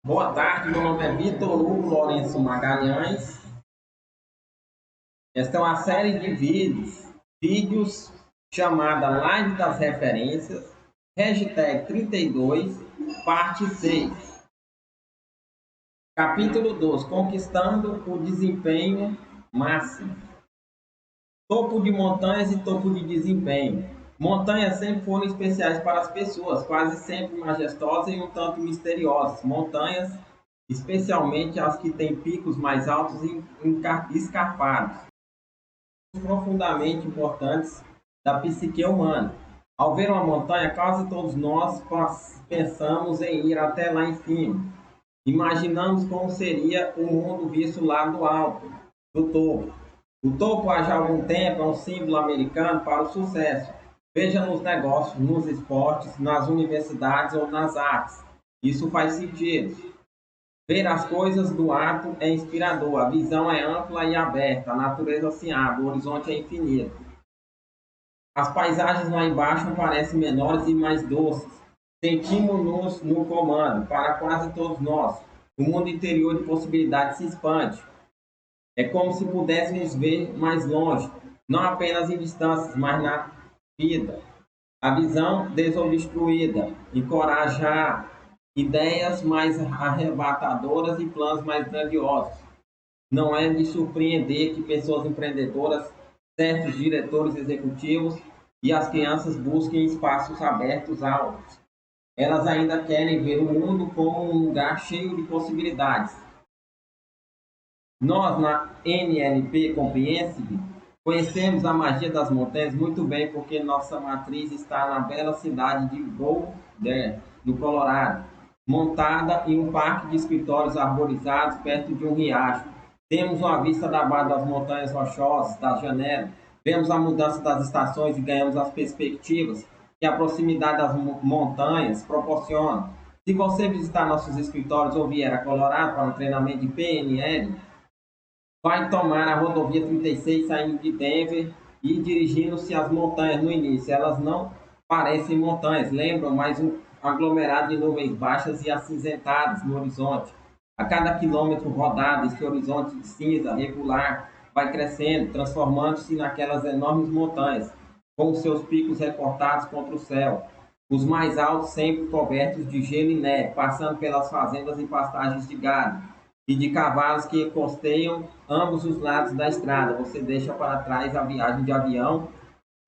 Boa tarde, meu nome é Vitor Hugo Lourenço Magalhães. Esta é uma série de vídeos chamada Live das Referências, hashtag 32, parte 6. Capítulo 2, Conquistando o Desempenho Máximo. Topo de montanhas e topo de desempenho. Montanhas sempre foram especiais para as pessoas, quase sempre majestosas e um tanto misteriosas. Montanhas, especialmente as que têm picos mais altos e escarpados, profundamente importantes da psique humana. Ao ver uma montanha, quase todos nós pensamos em ir até lá em cima. Imaginamos como seria o mundo visto lá do alto, do topo. O topo há já algum tempo é um símbolo americano para o sucesso. Veja nos negócios, nos esportes, nas universidades ou nas artes. Isso faz sentido. Ver as coisas do alto é inspirador. A visão é ampla e aberta. A natureza se abre. O horizonte é infinito. As paisagens lá embaixo parecem menores e mais doces. Sentimos-nos no comando. Para quase todos nós, o mundo interior de possibilidades se expande. É como se pudéssemos ver mais longe, não apenas em distâncias, mas na vida. A visão desobstruída encorajar ideias mais arrebatadoras e planos mais grandiosos. Não é de surpreender que pessoas empreendedoras, certos diretores executivos e as crianças busquem espaços abertos altos. Elas ainda querem ver o mundo como um lugar cheio de possibilidades. Nós, na NLP Comprehensive, conhecemos a magia das montanhas muito bem porque nossa matriz está na bela cidade de Boulder, no Colorado, montada em um parque de escritórios arborizados perto de um riacho. Temos uma vista da Barra das Montanhas Rochosas, da janela, vemos a mudança das estações e ganhamos as perspectivas que a proximidade das montanhas proporciona. Se você visitar nossos escritórios ou vier a Colorado para um treinamento de PNL, vai tomar a rodovia 36 saindo de Denver e dirigindo-se às montanhas no início. Elas não parecem montanhas, lembram mais um aglomerado de nuvens baixas e acinzentadas no horizonte. A cada quilômetro rodado, esse horizonte de cinza regular vai crescendo, transformando-se naquelas enormes montanhas, com os seus picos recortados contra o céu. Os mais altos sempre cobertos de gelo e neve, passando pelas fazendas e pastagens de gado e de cavalos que costeiam ambos os lados da estrada. Você deixa para trás a viagem de avião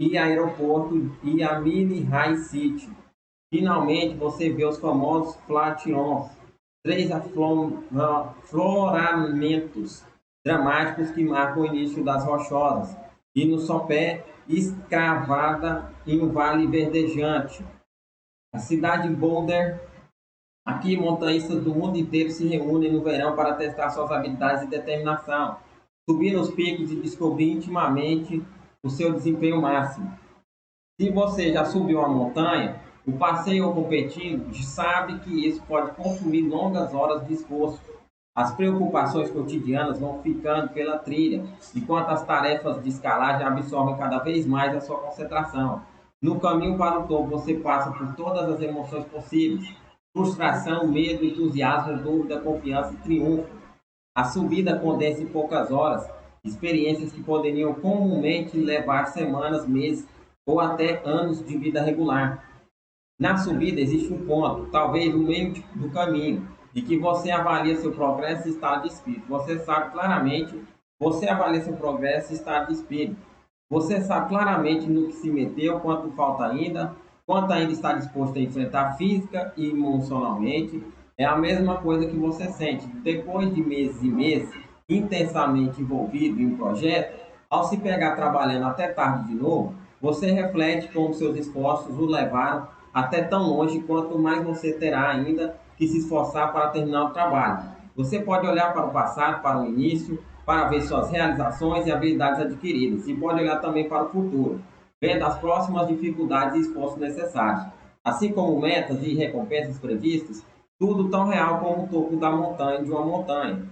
e aeroporto e a mini high city. Finalmente você vê os famosos flatirons, três afloramentos dramáticos que marcam o início das rochosas, e no sopé escavada em um vale verdejante. A cidade de Boulder. Aqui, montanhistas do mundo inteiro se reúnem no verão para testar suas habilidades e determinação, subir nos picos e descobrir intimamente o seu desempenho máximo. Se você já subiu uma montanha, o passeio ou competindo, sabe que isso pode consumir longas horas de esforço. As preocupações cotidianas vão ficando pela trilha, enquanto as tarefas de escalagem absorvem cada vez mais a sua concentração. No caminho para o topo, você passa por todas as emoções possíveis: frustração, medo, entusiasmo, dúvida, confiança e triunfo. A subida condensa em poucas horas experiências que poderiam comumente levar semanas, meses ou até anos de vida regular. Na subida existe um ponto, talvez no meio do caminho, de que você avalia seu progresso e estado de espírito. Você avalia seu progresso e estado de espírito. Você sabe claramente no que se meteu, quanto falta ainda, quanto ainda está disposto a enfrentar física e emocionalmente. É a mesma coisa que você sente depois de meses e meses intensamente envolvido em um projeto. Ao se pegar trabalhando até tarde de novo, você reflete como seus esforços o levaram até tão longe quanto mais você terá ainda que se esforçar para terminar o trabalho. Você pode olhar para o passado, para o início, para ver suas realizações e habilidades adquiridas, e pode olhar também para o futuro, vendo as próximas dificuldades e esforços necessários, assim como metas e recompensas previstas, tudo tão real como o topo da montanha de uma montanha.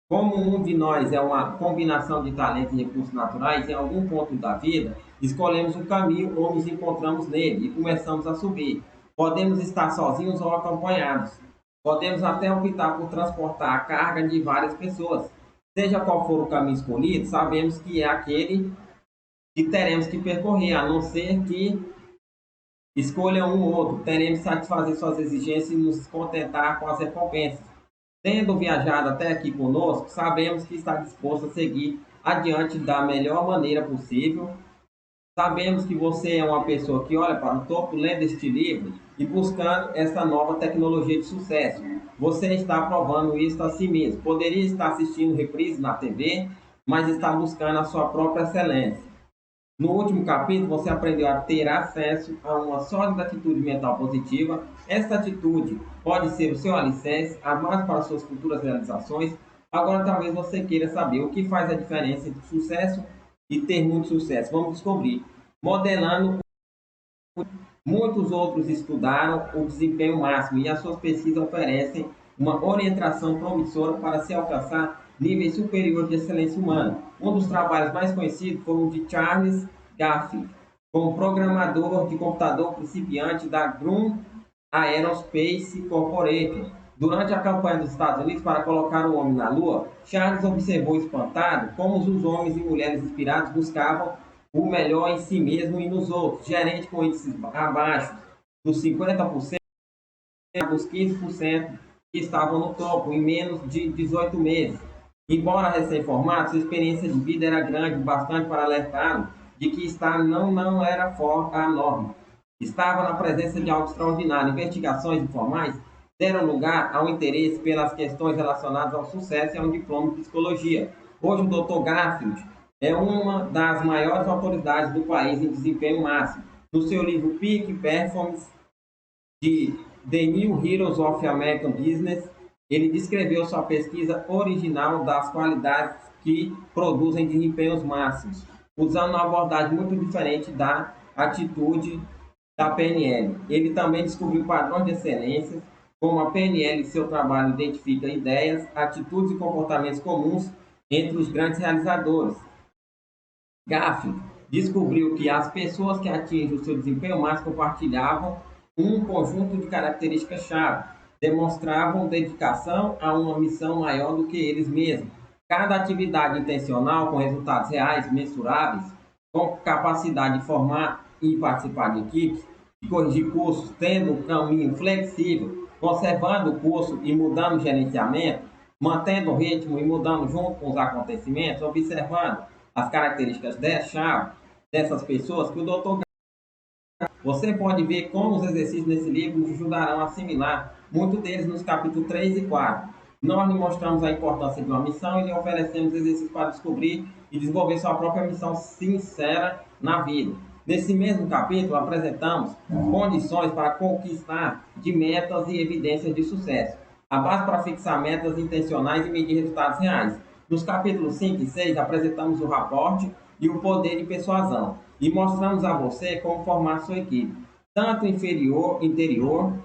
Como um de nós é uma combinação de talento e recursos naturais, em algum ponto da vida, escolhemos o caminho ou nos encontramos nele e começamos a subir. Podemos estar sozinhos ou acompanhados. Podemos até optar por transportar a carga de várias pessoas. Seja qual for o caminho escolhido, sabemos que é aquele que teremos que percorrer, a não ser que escolha um ou outro. Teremos que satisfazer suas exigências e nos contentar com as recompensas. Tendo viajado até aqui conosco, sabemos que está disposto a seguir adiante da melhor maneira possível. Sabemos que você é uma pessoa que olha para o topo lendo este livro e buscando essa nova tecnologia de sucesso. Você está provando isso a si mesmo. Poderia estar assistindo reprise na TV, mas está buscando a sua própria excelência. No último capítulo, você aprendeu a ter acesso a uma sólida atitude mental positiva. Essa atitude pode ser o seu alicerce, a base para suas futuras realizações. Agora, talvez você queira saber o que faz a diferença entre sucesso e ter muito sucesso. Vamos descobrir. Modelando, muitos outros estudaram o desempenho máximo e as suas pesquisas oferecem uma orientação promissora para se alcançar níveis superiores de excelência humana. Um dos trabalhos mais conhecidos foi o de Charles Garfield, como programador de computador principiante da Grumman Aerospace Corporation. Durante a campanha dos Estados Unidos para colocar o homem na Lua, Charles observou espantado como os homens e mulheres inspirados buscavam o melhor em si mesmo e nos outros. Gerente com índices abaixo dos 50%, dos 15% que estavam no topo em menos de 18 meses. Embora recém-formado, sua experiência de vida era grande bastante para alertá-lo de que estar não era fora a norma. Estava na presença de algo extraordinário. Investigações informais deram lugar ao interesse pelas questões relacionadas ao sucesso e a um diploma de psicologia. Hoje, o Dr. Garfield é uma das maiores autoridades do país em desempenho máximo. No seu livro Peak Performance, de The New Heroes of American Business, ele descreveu sua pesquisa original das qualidades que produzem desempenhos máximos, usando uma abordagem muito diferente da atitude da PNL. Ele também descobriu padrões de excelência, como a PNL em seu trabalho identifica ideias, atitudes e comportamentos comuns entre os grandes realizadores. Garfield descobriu que as pessoas que atingem o seu desempenho máximo compartilhavam um conjunto de características-chave, demonstravam dedicação a uma missão maior do que eles mesmos. Cada atividade intencional com resultados reais, mensuráveis, com capacidade de formar e participar de equipes, de corrigir cursos, tendo um caminho flexível, conservando o curso e mudando o gerenciamento, mantendo o ritmo e mudando junto com os acontecimentos, observando as características chave dessas pessoas que o Dr. Você pode ver como os exercícios nesse livro nos ajudarão a assimilar muito deles nos capítulos 3 e 4. Nós lhe mostramos a importância de uma missão e lhe oferecemos exercícios para descobrir e desenvolver sua própria missão sincera na vida. Nesse mesmo capítulo, apresentamos condições para conquistar de metas e evidências de sucesso, a base para fixar metas intencionais e medir resultados reais. Nos capítulos 5 e 6, apresentamos o raporte e o poder de persuasão e mostramos a você como formar sua equipe, tanto interior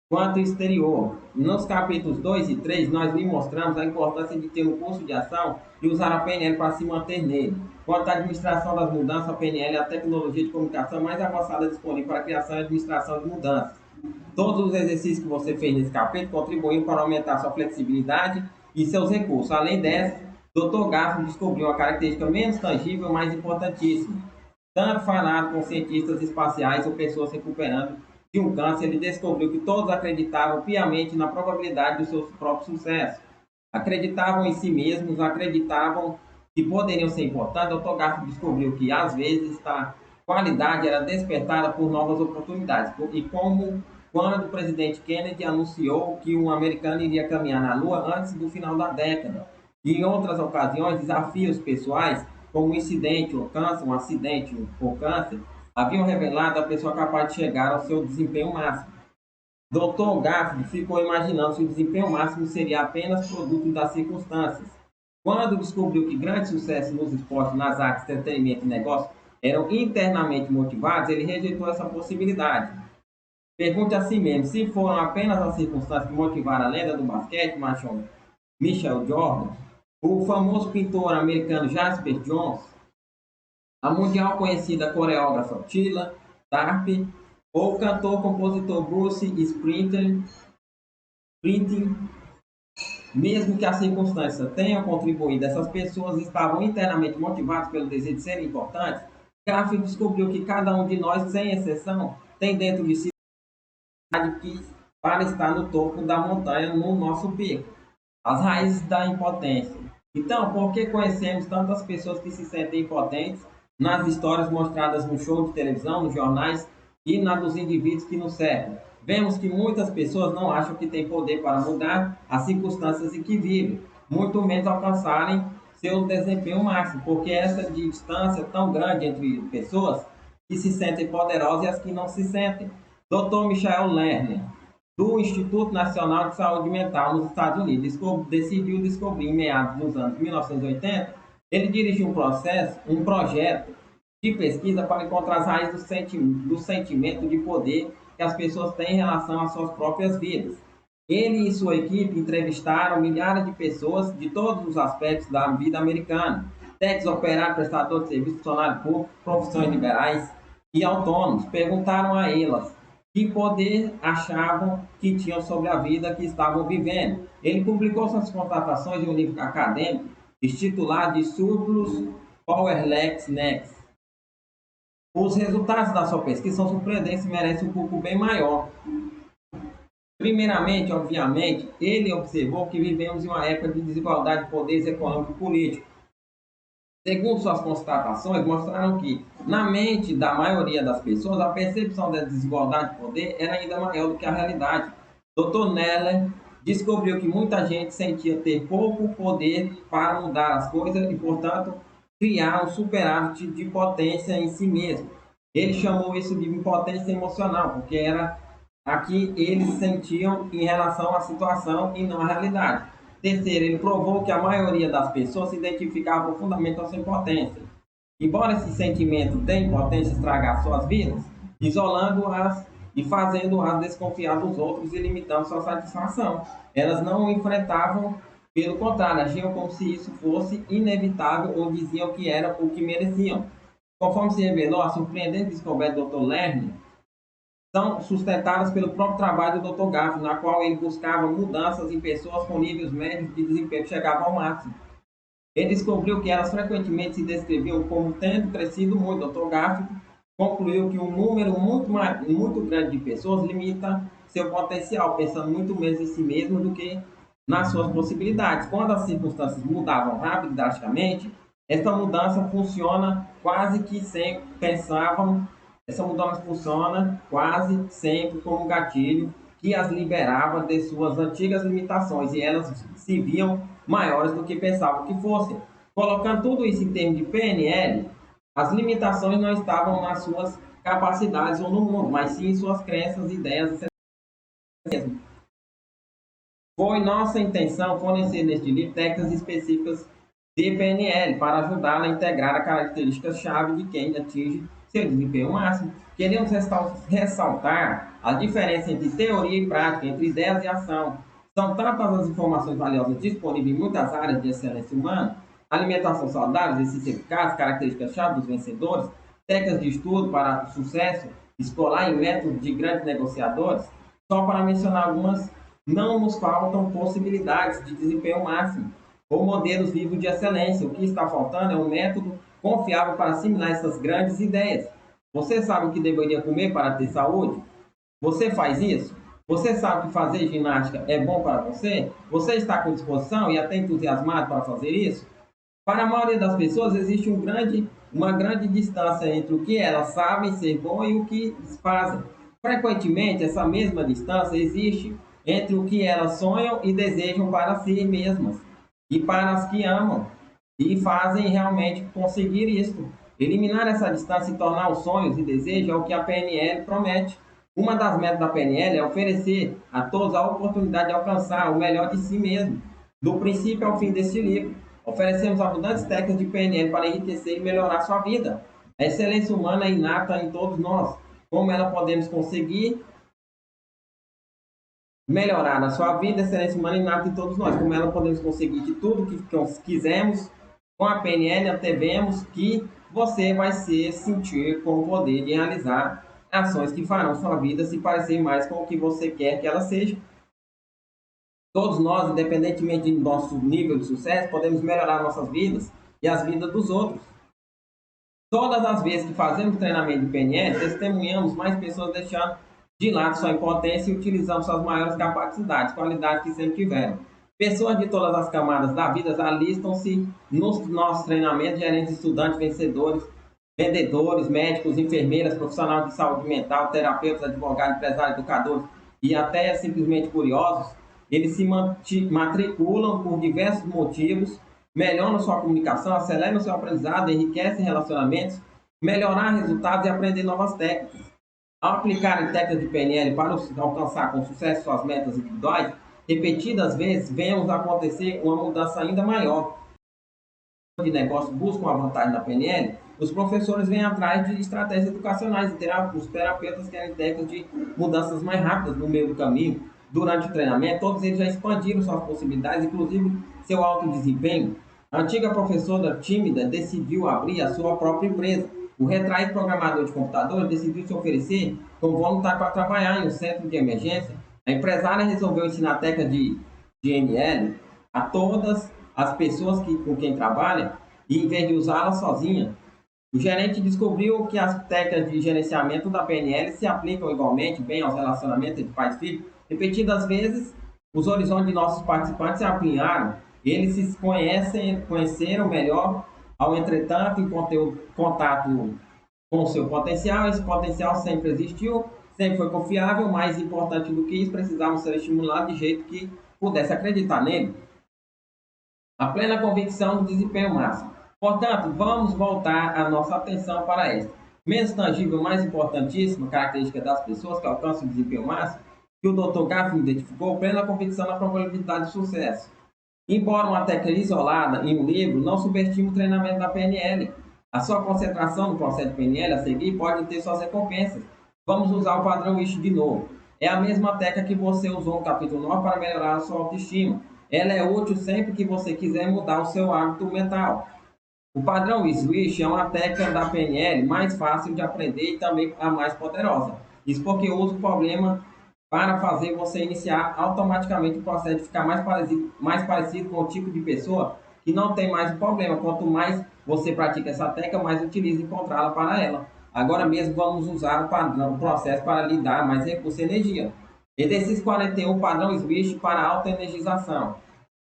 quanto exterior. Nos capítulos 2 e 3, nós lhe mostramos a importância de ter um curso de ação e usar a PNL para se manter nele. Quanto à administração das mudanças, a PNL é a tecnologia de comunicação mais avançada disponível para a criação e administração de mudanças. Todos os exercícios que você fez nesse capítulo contribuíram para aumentar sua flexibilidade e seus recursos. Além dessa, Dr. Garfield descobriu uma característica menos tangível, mas importantíssima. Tanto falado com cientistas espaciais ou pessoas recuperando de um câncer, ele descobriu que todos acreditavam piamente na probabilidade do seu próprio sucesso. Acreditavam em si mesmos, acreditavam que poderiam ser importantes. Dr. Garfield descobriu que, às vezes, a qualidade era despertada por novas oportunidades. E como quando o presidente Kennedy anunciou que um americano iria caminhar na Lua antes do final da década. E em outras ocasiões, desafios pessoais, como um incidente ou câncer, um acidente ou câncer, haviam revelado a pessoa capaz de chegar ao seu desempenho máximo. Dr. Garfield ficou imaginando se o desempenho máximo seria apenas produto das circunstâncias. Quando descobriu que grande sucesso nos esportes, nas artes, entretenimento e negócio eram internamente motivados, ele rejeitou essa possibilidade. Pergunte a si mesmo se foram apenas as circunstâncias que motivaram a lenda do basquete, Michael Jordan, o famoso pintor americano Jasper Johns, a mundial conhecida coreógrafa Tila Tarp ou o cantor-compositor Bruce Springsteen. printing, mesmo que a circunstância tenha contribuído, essas pessoas estavam internamente motivadas pelo desejo de serem importantes. Graff descobriu que cada um de nós, sem exceção, tem dentro de si que para estar no topo da montanha, no nosso pico, as raízes da impotência. Então, por que conhecemos tantas pessoas que se sentem impotentes nas histórias mostradas no show de televisão, nos jornais e na dos indivíduos que nos cercam? Vemos que muitas pessoas não acham que têm poder para mudar as circunstâncias em que vivem, muito menos alcançarem seu desempenho máximo, porque essa distância tão grande entre pessoas que se sentem poderosas e as que não se sentem. Dr. Michael Lerner, do Instituto Nacional de Saúde Mental nos Estados Unidos, decidiu descobrir em meados dos anos 1980, ele dirigiu um projeto de pesquisa para encontrar as raízes do sentimento de poder que as pessoas têm em relação às suas próprias vidas. Ele e sua equipe entrevistaram milhares de pessoas de todos os aspectos da vida americana: técnicos, operários, prestadores de serviço, funcionários públicos, profissões liberais e autônomos. Perguntaram a elas que poder achavam que tinham sobre a vida que estavam vivendo. Ele publicou suas constatações em um livro acadêmico intitulado de Surplus Powerless Next. Os resultados da sua pesquisa são surpreendentes e merecem um público bem maior. Primeiramente, obviamente, ele observou que vivemos em uma época de desigualdade de poderes econômico e político. Segundo suas constatações, mostraram que, na mente da maioria das pessoas, a percepção da desigualdade de poder era ainda maior do que a realidade. Dr. Neller descobriu que muita gente sentia ter pouco poder para mudar as coisas e, portanto, criar um superávit de potência em si mesmo. Ele chamou isso de impotência emocional, porque era a que eles sentiam em relação à situação e não à realidade. Terceiro, ele provou que a maioria das pessoas se identificava profundamente com sua impotência. Embora esse sentimento de impotência estragar suas vidas, isolando-as e fazendo-as desconfiar dos outros e limitando sua satisfação, elas não o enfrentavam, pelo contrário, agiam como se isso fosse inevitável ou diziam que era o que mereciam. Conforme se revelou, a surpreendente descoberta do Dr. Lerner são sustentadas pelo próprio trabalho do Dr. Gaff, na qual ele buscava mudanças em pessoas com níveis médios de desempenho que chegavam ao máximo. Ele descobriu que elas frequentemente se descreviam como tendo crescido muito. Dr. Gaff concluiu que um número muito grande de pessoas limita seu potencial, pensando muito menos em si mesmo do que nas suas possibilidades. Quando as circunstâncias mudavam rápido e drasticamente, essa mudança funciona quase que sempre pensavam essa mudança funciona quase sempre como um gatilho que as liberava de suas antigas limitações e elas se viam maiores do que pensavam que fossem. Colocando tudo isso em termos de PNL, as limitações não estavam nas suas capacidades ou no mundo, mas sim em suas crenças, ideias e foi nossa intenção fornecer neste livro técnicas específicas de PNL para ajudá-la a integrar a característica-chave de quem atinge seu desempenho máximo. Queremos ressaltar a diferença entre teoria e prática, entre ideias e ação. São tantas as informações valiosas disponíveis em muitas áreas de excelência humana: alimentação saudável, exercício eficaz, características-chave dos vencedores, técnicas de estudo para o sucesso escolar e métodos de grandes negociadores. Só para mencionar algumas, não nos faltam possibilidades de desempenho máximo ou modelos vivos de excelência. O que está faltando é um método confiável para assimilar essas grandes ideias. Você sabe o que deveria comer para ter saúde? Você faz isso? Você sabe que fazer ginástica é bom para você? Você está com disposição e até entusiasmado para fazer isso? Para a maioria das pessoas, existe uma grande distância entre o que elas sabem ser bom e o que fazem. Frequentemente, essa mesma distância existe entre o que elas sonham e desejam para si mesmas e para as que amam e fazem realmente conseguir isto. Eliminar essa distância e tornar os sonhos e desejos é o que a PNL promete. Uma das metas da PNL é oferecer a todos a oportunidade de alcançar o melhor de si mesmo. Do princípio ao fim deste livro, oferecemos abundantes técnicas de PNL para enriquecer e melhorar sua vida. A excelência humana é inata em todos nós. Como ela podemos conseguir melhorar a sua vida, a excelência humana é inata em todos nós. Como ela podemos conseguir de tudo que quisermos, com a PNL antevemos que você vai se sentir com o poder de realizar ações que farão sua vida se parecer mais com o que você quer que ela seja. Todos nós, independentemente do nosso nível de sucesso, podemos melhorar nossas vidas e as vidas dos outros. Todas as vezes que fazemos treinamento de PNL, testemunhamos mais pessoas deixando de lado sua impotência e utilizando suas maiores capacidades, qualidades que sempre tiveram. Pessoas de todas as camadas da vida alistam-se nos nossos treinamentos, gerentes, estudantes, vencedores, vendedores, médicos, enfermeiras, profissionais de saúde mental, terapeutas, advogados, empresários, educadores e até simplesmente curiosos. Eles se matriculam por diversos motivos, melhoram sua comunicação, aceleram seu aprendizado, enriquecem relacionamentos, melhorar resultados e aprender novas técnicas. Ao aplicar técnicas de PNL para alcançar com sucesso suas metas individuais, repetidas vezes, vemos acontecer uma mudança ainda maior. De negócio buscam a vantagem da PNL, os professores vêm atrás de estratégias educacionais e os terapeutas querem técnicas de mudanças mais rápidas no meio do caminho. Durante o treinamento, todos eles já expandiram suas possibilidades, inclusive seu alto desempenho. A antiga professora tímida decidiu abrir a sua própria empresa. O retraído programador de computadores decidiu se oferecer como voluntário para trabalhar em um centro de emergência. A empresária resolveu ensinar técnicas de GNL a todas as pessoas com quem trabalha, e em vez de usá-la sozinha. O gerente descobriu que as técnicas de gerenciamento da PNL se aplicam igualmente bem aos relacionamentos entre pais e filhos. Repetidas vezes, os horizontes de nossos participantes se ampliaram, eles se conheceram melhor, ao entretanto, em contato com o seu potencial. Esse potencial sempre existiu, sempre foi confiável, mais importante do que isso, precisavam ser estimulados de jeito que pudesse acreditar nele. A plena convicção do desempenho máximo. Portanto, vamos voltar a nossa atenção para esta menos tangível, mais importantíssima característica das pessoas que alcançam o desempenho máximo, que o Dr. Gaffney identificou, plena convicção na probabilidade de sucesso. Embora uma técnica isolada em um livro, não subestime o treinamento da PNL. A sua concentração no processo de PNL a seguir pode ter suas recompensas. Vamos usar o padrão WISH de novo. É a mesma técnica que você usou no capítulo 9 para melhorar a sua autoestima. Ela é útil sempre que você quiser mudar o seu hábito mental. O padrão WISH é uma técnica da PNL mais fácil de aprender e também a mais poderosa. Isso porque usa o problema para fazer você iniciar automaticamente o processo de ficar mais parecido com o tipo de pessoa que não tem mais o problema. Quanto mais você pratica essa técnica, mais utiliza encontrá-la para ela. Agora mesmo vamos usar o processo para lhe dar mais recurso e energia. Exercício 41, padrão WISH para autoenergização.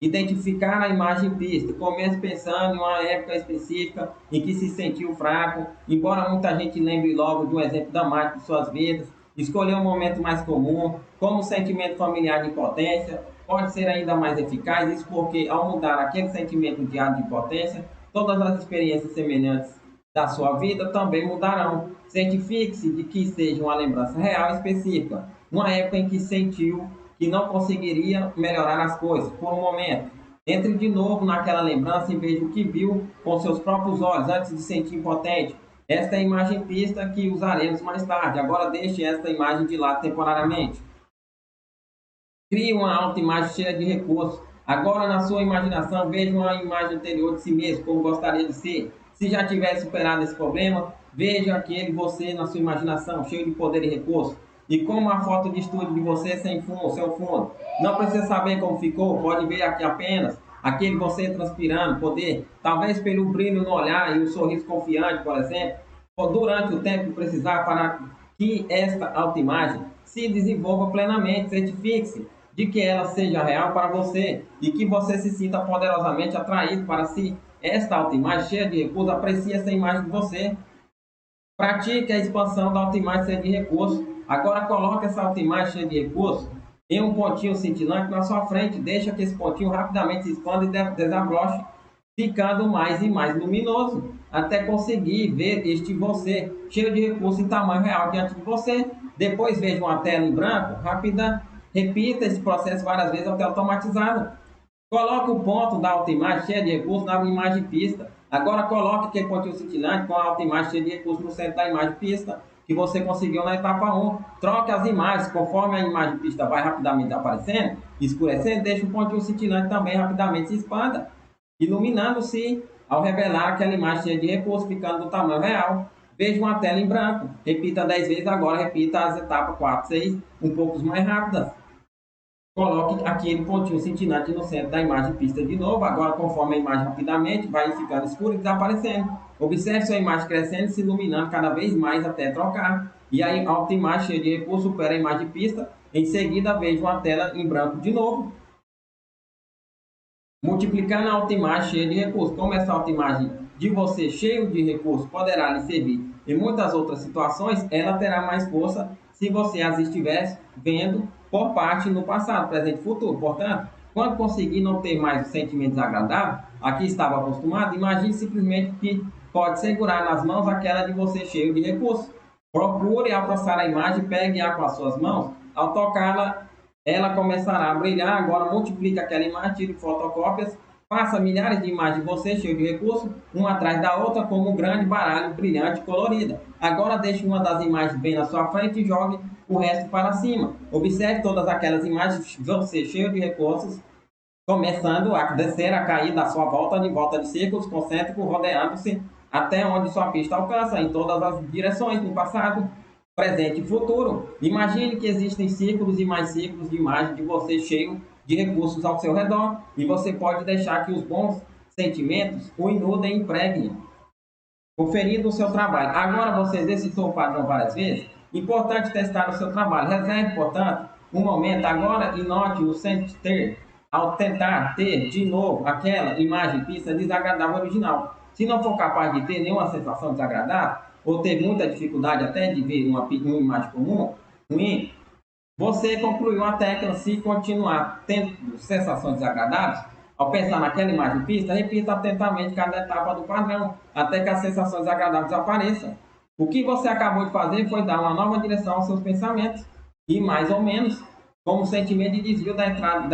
Identificar a imagem pista. Comece pensando em uma época específica em que se sentiu fraco. Embora muita gente lembre logo de um exemplo dramático de suas vidas, escolher um momento mais comum, como o sentimento familiar de impotência, pode ser ainda mais eficaz. Isso porque, ao mudar aquele sentimento diário de impotência, todas as experiências semelhantes da sua vida também mudarão. Certifique-se de que seja uma lembrança real e específica, uma época em que sentiu que não conseguiria melhorar as coisas por um momento. Entre de novo naquela lembrança e veja o que viu com seus próprios olhos antes de sentir impotente. Esta é a imagem pista que usaremos mais tarde. Agora deixe esta imagem de lado temporariamente. Crie uma autoimagem cheia de recursos. Agora, na sua imaginação, veja uma imagem anterior de si mesmo, como gostaria de ser. Se já tiver superado esse problema, veja aquele você na sua imaginação, cheio de poder e recursos. E como a foto de estúdio de você sem fundo, seu fundo. Não precisa saber como ficou, pode ver aqui apenas aquele você transpirando, poder, talvez pelo brilho no olhar e o sorriso confiante, por exemplo, durante o tempo que precisar para que esta autoimagem se desenvolva plenamente. Certifique-se de que ela seja real para você e que você se sinta poderosamente atraído para si. Esta autoimagem cheia de recursos, aprecie essa imagem de você. Pratique a expansão da autoimagem cheia de recursos. Agora coloque essa autoimagem cheia de recursos em um pontinho cintilante na sua frente. Deixa que esse pontinho rapidamente se expanda e desabroche, ficando mais e mais luminoso, até conseguir ver este você cheio de recursos em tamanho real diante de você. Depois veja uma tela em branco, rápida. Repita esse processo várias vezes até automatizado. Coloque o ponto da autoimagem cheia de recursos na imagem pista. Agora coloque aquele pontinho cintilante com a autoimagem cheia de recursos no centro da imagem pista que você conseguiu na etapa 1. Troque as imagens conforme a imagem pista vai rapidamente aparecendo, escurecendo, deixe o pontinho cintilante também rapidamente se expanda, iluminando-se ao revelar aquela imagem cheia de recursos, ficando do tamanho real. Veja uma tela em branco. Repita 10 vezes, agora repita as etapas 4, 6, um pouco mais rápidas. Coloque aquele pontinho cintilante no centro da imagem pista de novo. Agora, conforme a imagem rapidamente vai ficando escura e desaparecendo. Observe sua imagem crescendo e se iluminando cada vez mais até trocar. E aí, a autoimagem cheia de recurso supera a imagem pista. Em seguida, vejo uma tela em branco de novo. Multiplicando a autoimagem cheia de recursos. Como essa autoimagem de você cheio de recursos poderá lhe servir em muitas outras situações, ela terá mais força se você as estiver vendo por parte no passado, presente e futuro. Portanto, quando conseguir não ter mais o sentimento desagradável a que estava acostumado, imagine simplesmente que pode segurar nas mãos aquela de você cheio de recursos. Procure aproximar a imagem, pegue-a com as suas mãos. Ao tocá-la, ela começará a brilhar. Agora multiplique aquela imagem, tire fotocópias, faça milhares de imagens de você cheio de recursos, uma atrás da outra, como um grande baralho brilhante e colorida. Agora deixe uma das imagens bem na sua frente e jogue o resto para cima. Observe todas aquelas imagens de você cheio de recursos, começando a descer, a cair da sua volta de círculos concêntricos, rodeando-se até onde sua pista alcança, em todas as direções, no passado, presente e futuro. Imagine que existem círculos e mais círculos de imagem de você cheio de recursos ao seu redor, e você pode deixar que os bons sentimentos o inundem e impregnem, conferindo o seu trabalho. Agora você exercitou o padrão várias vezes. Importante testar o seu trabalho. Reserve, portanto, um momento agora e note o sentir ao tentar ter de novo aquela imagem pista desagradável original. Se não for capaz de ter nenhuma sensação desagradável, ou ter muita dificuldade até de ver uma imagem comum, ruim, você concluiu a tecla. Se continuar tendo sensações desagradáveis, ao pensar naquela imagem pista, repita atentamente cada etapa do padrão, até que as sensações desagradáveis apareçam. O que você acabou de fazer foi dar uma nova direção aos seus pensamentos, e mais ou menos, como o sentimento de desvio da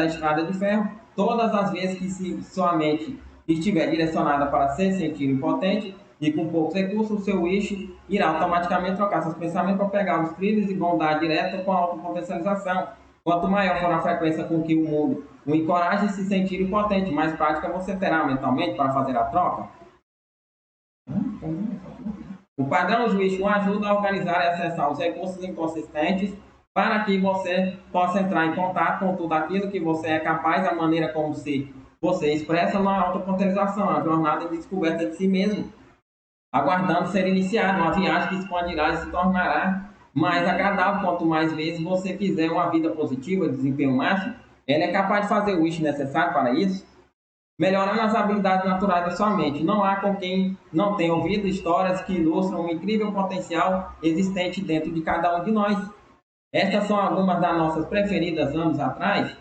estrada de ferro, todas as vezes que sua mente estiver direcionada para se sentir impotente e com poucos recursos, o seu wish irá automaticamente trocar seus pensamentos para pegar os trilhos e vão dar direto com a autopotencialização. Quanto maior for a frequência com que o mundo o encoraje a se sentir impotente, mais prática você terá mentalmente para fazer a troca. O padrão juiz o ajuda a organizar e acessar os recursos inconsistentes para que você possa entrar em contato com tudo aquilo que você é capaz, a maneira como você expressa uma autopotencialização, a jornada de descoberta de si mesmo, aguardando ser iniciado, uma viagem que expandirá e se tornará mais agradável quanto mais vezes você fizer uma vida positiva, desempenho máximo. Ela é capaz de fazer o wish necessário para isso, melhorando as habilidades naturais da sua mente. Não há com quem não tenha ouvido histórias que ilustram o incrível potencial existente dentro de cada um de nós. Estas são algumas das nossas preferidas anos atrás.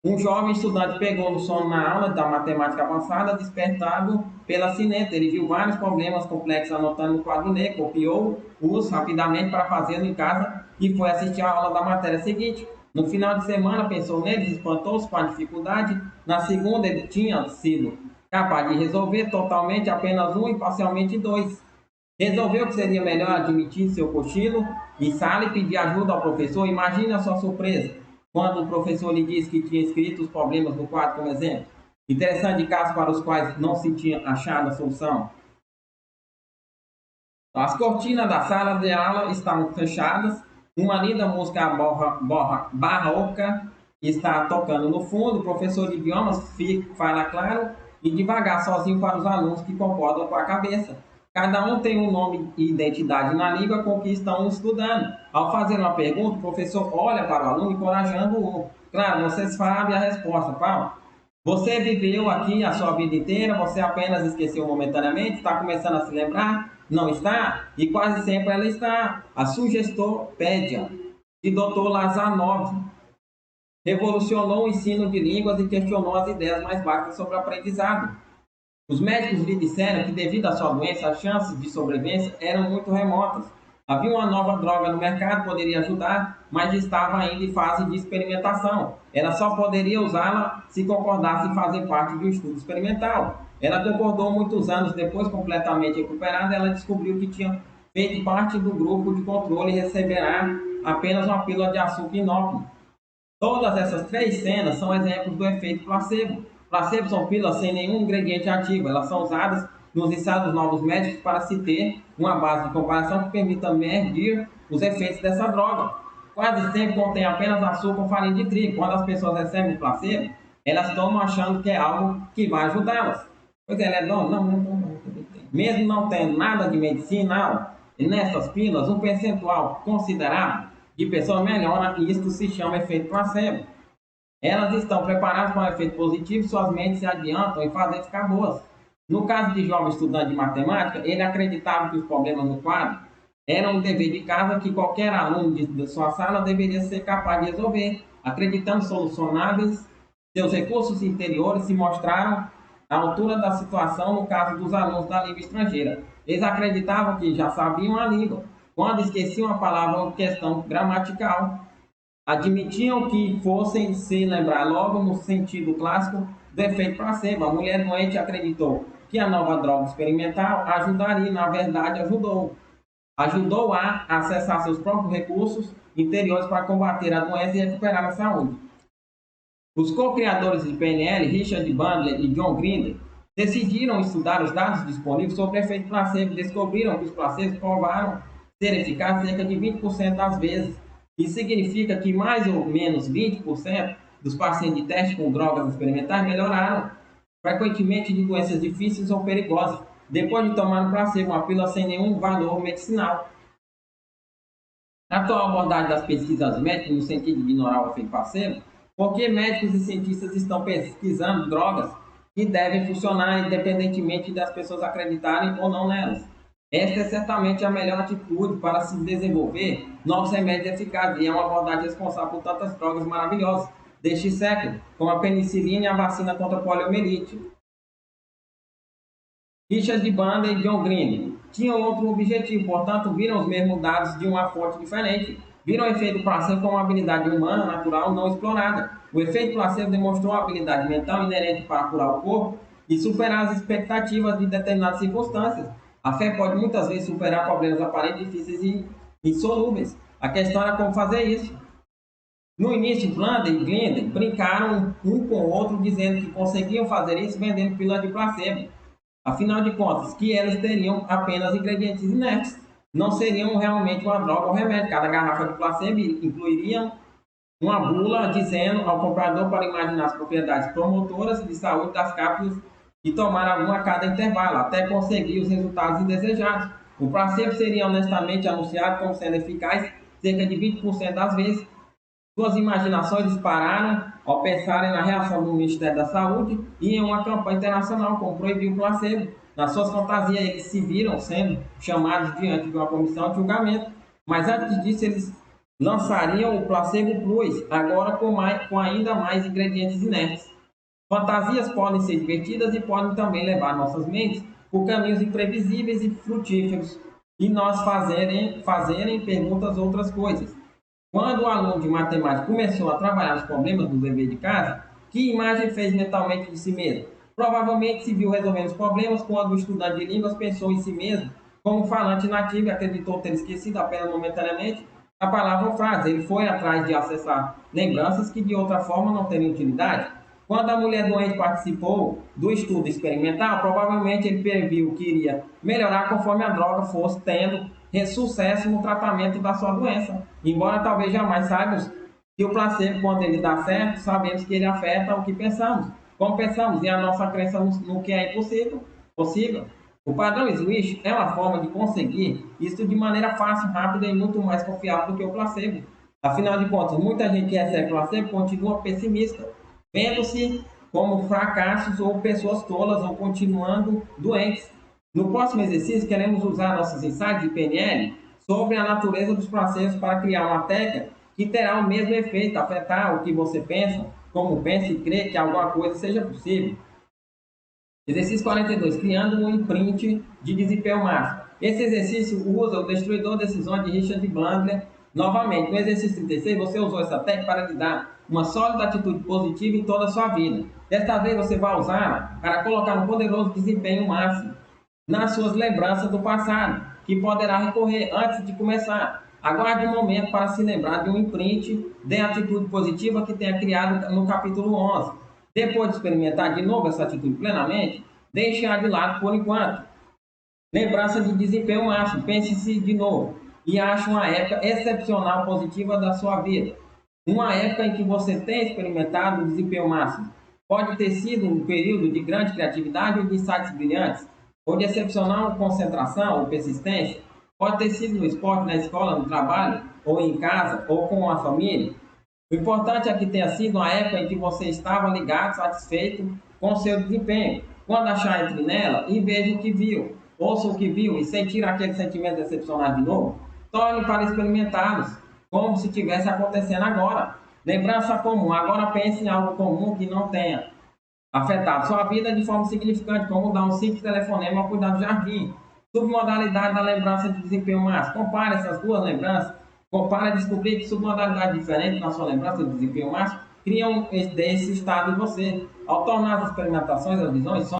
Um jovem estudante pegou no sono na aula da matemática avançada, despertado pela sineta. Ele viu vários problemas complexos anotando no quadro negro, copiou-os rapidamente para fazê-lo em casa e foi assistir a aula da matéria seguinte. No final de semana, pensou neles, espantou-se com a dificuldade. Na segunda, ele tinha sido capaz de resolver totalmente apenas um e parcialmente dois. Resolveu que seria melhor admitir seu cochilo em sala e pedir ajuda ao professor. Imagine a sua surpresa quando o professor lhe disse que tinha escrito os problemas no quadro como exemplo. Interessante, casos para os quais não se tinha achado a solução. As cortinas da sala de aula estavam fechadas, uma linda música barroca está tocando no fundo, o professor de idiomas fala claro e devagar sozinho para os alunos que concordam com a cabeça. Cada um tem um nome e identidade na língua com que estão estudando. Ao fazer uma pergunta, o professor olha para o aluno, encorajando-o. Claro, você sabe a resposta, Paulo. Você viveu aqui a sua vida inteira, você apenas esqueceu momentaneamente, está começando a se lembrar? Não está? E quase sempre ela está. A Sugestopédia de Dr. Lazarov revolucionou o ensino de línguas e questionou as ideias mais básicas sobre o aprendizado. Os médicos lhe disseram que, devido à sua doença, as chances de sobrevivência eram muito remotas. Havia uma nova droga no mercado que poderia ajudar, mas estava ainda em fase de experimentação. Ela só poderia usá-la se concordasse em fazer parte de um estudo experimental. Ela concordou muitos anos depois, completamente recuperada, ela descobriu que tinha feito parte do grupo de controle e receberá apenas uma pílula de açúcar inócuo. Todas essas três cenas são exemplos do efeito placebo. Placebo são pílulas sem nenhum ingrediente ativo. Elas são usadas nos ensaios dos novos médicos para se ter uma base de comparação que permita medir os efeitos dessa droga. quase sempre contém apenas açúcar ou farinha de trigo. Quando as pessoas recebem o placebo, elas tomam achando que é algo que vai ajudá-las. Pois é, não. Mesmo não tendo nada de medicinal, nessas pílulas, um percentual considerável de pessoas melhora e isso se chama efeito placebo. Elas estão preparadas para o efeito positivo, suas mentes se adiantam em fazer ficar boas. No caso de jovem estudante de matemática, ele acreditava que os problemas no quadro eram um dever de casa que qualquer aluno de sua sala deveria ser capaz de resolver. Acreditando solucionáveis, seus recursos interiores se mostraram à altura da situação no caso dos alunos da língua estrangeira. Eles acreditavam que já sabiam a língua, quando esqueciam a palavra ou questão gramatical. Admitiam que fossem se lembrar logo no sentido clássico do efeito placebo. A mulher doente acreditou que a nova droga experimental ajudaria, na verdade ajudou. Ajudou a acessar seus próprios recursos interiores para combater a doença e recuperar a saúde. Os co-criadores de PNL, Richard Bandler e John Grinder, decidiram estudar os dados disponíveis sobre o efeito placebo e descobriram que os placebos provaram ser eficazes cerca de 20% das vezes. Isso significa que mais ou menos 20% dos pacientes de teste com drogas experimentais melhoraram, frequentemente de doenças difíceis ou perigosas, depois de tomar um placebo, uma pílula sem nenhum valor medicinal. A atual abordagem das pesquisas médicas no sentido de ignorar o efeito placebo, porque médicos e cientistas estão pesquisando drogas que devem funcionar independentemente das pessoas acreditarem ou não nelas. Esta é certamente a melhor atitude para se desenvolver novos remédios eficazes e é uma abordagem responsável por tantas drogas maravilhosas deste século, como a penicilina e a vacina contra a poliomielite. Richard Bandler e John Green tinham outro objetivo, portanto, viram os mesmos dados de uma fonte diferente. Viram o efeito placebo como uma habilidade humana, natural, não explorada. O efeito placebo demonstrou a habilidade mental inerente para curar o corpo e superar as expectativas de determinadas circunstâncias. A fé pode muitas vezes superar problemas aparentes difíceis e insolúveis. A questão era como fazer isso. No início, Bandler e Grinder brincaram um com o outro, dizendo que conseguiam fazer isso vendendo pílulas de placebo. Afinal de contas, que elas teriam apenas ingredientes inertes, não seriam realmente uma droga ou remédio. Cada garrafa de placebo incluiria uma bula dizendo ao comprador para imaginar as propriedades promotoras de saúde das cápsulas e tomar alguma a cada intervalo, até conseguir os resultados indesejados. O placebo seria honestamente anunciado como sendo eficaz cerca de 20% das vezes. Suas imaginações dispararam ao pensarem na reação do Ministério da Saúde e em uma campanha internacional como proibir o placebo. Nas suas fantasias, eles se viram sendo chamados diante de uma comissão de julgamento, mas antes disso, eles lançariam o Placebo Plus, agora com ainda mais ingredientes inertes. Fantasias podem ser divertidas e podem também levar nossas mentes por caminhos imprevisíveis e frutíferos e nós fazerem perguntas outras coisas. Quando o aluno de matemática começou a trabalhar os problemas do dever de casa, que imagem fez mentalmente de si mesmo? Provavelmente se viu resolvendo os problemas quando o estudante de línguas pensou em si mesmo como falante nativo e acreditou ter esquecido apenas momentaneamente a palavra ou frase. Ele foi atrás de acessar lembranças que de outra forma não teriam utilidade. Quando a mulher doente participou do estudo experimental, provavelmente ele previu que iria melhorar conforme a droga fosse tendo sucesso no tratamento da sua doença. Embora talvez jamais saibamos que o placebo, quando ele dá certo, sabemos que ele afeta o que pensamos, como pensamos e a nossa crença no que é possível. O padrão Swish é uma forma de conseguir isso de maneira fácil, rápida e muito mais confiável do que o placebo. Afinal de contas, muita gente que recebe placebo continua pessimista, vendo-se como fracassos ou pessoas tolas ou continuando doentes. No próximo exercício, queremos usar nossos insights de PNL sobre a natureza dos placebos para criar uma técnica que terá o mesmo efeito, afetar o que você pensa, como pensa e crê que alguma coisa seja possível. Exercício 42, criando um imprint de desempenho máximo. Esse exercício usa o destruidor de decisões de Richard Bandler. Novamente, no exercício 36, você usou essa técnica para lhe dar uma sólida atitude positiva em toda a sua vida. Desta vez, você vai usá-la para colocar um poderoso desempenho máximo nas suas lembranças do passado, que poderá recorrer antes de começar. Aguarde um momento para se lembrar de um imprint de atitude positiva que tenha criado no capítulo 11. Depois de experimentar de novo essa atitude plenamente, deixe-a de lado por enquanto. Lembrança de desempenho máximo. Pense-se de novo. e ache uma época excepcional positiva da sua vida. Uma época em que você tem experimentado o desempenho máximo. Pode ter sido um período de grande criatividade ou de insights brilhantes, ou de excepcional concentração ou persistência. Pode ter sido no esporte, na escola, no trabalho, ou em casa, ou com a família. O importante é que tenha sido uma época em que você estava ligado, satisfeito com o seu desempenho. Quando achar, entre nela e veja o que viu, ouça o que viu e sentir aquele sentimento decepcionado de novo, torne para experimentá-los, como se estivesse acontecendo agora. Lembrança comum. Agora pense em algo comum que não tenha afetado sua vida de forma significante, como dar um simples telefonema ou cuidar do jardim. Submodalidade da lembrança de desempenho máximo. Compare essas duas lembranças. Compare e descobrir que submodalidades diferentes na sua lembrança de desempenho máximo criam esse estado em você. Ao tornar as experimentações, as visões,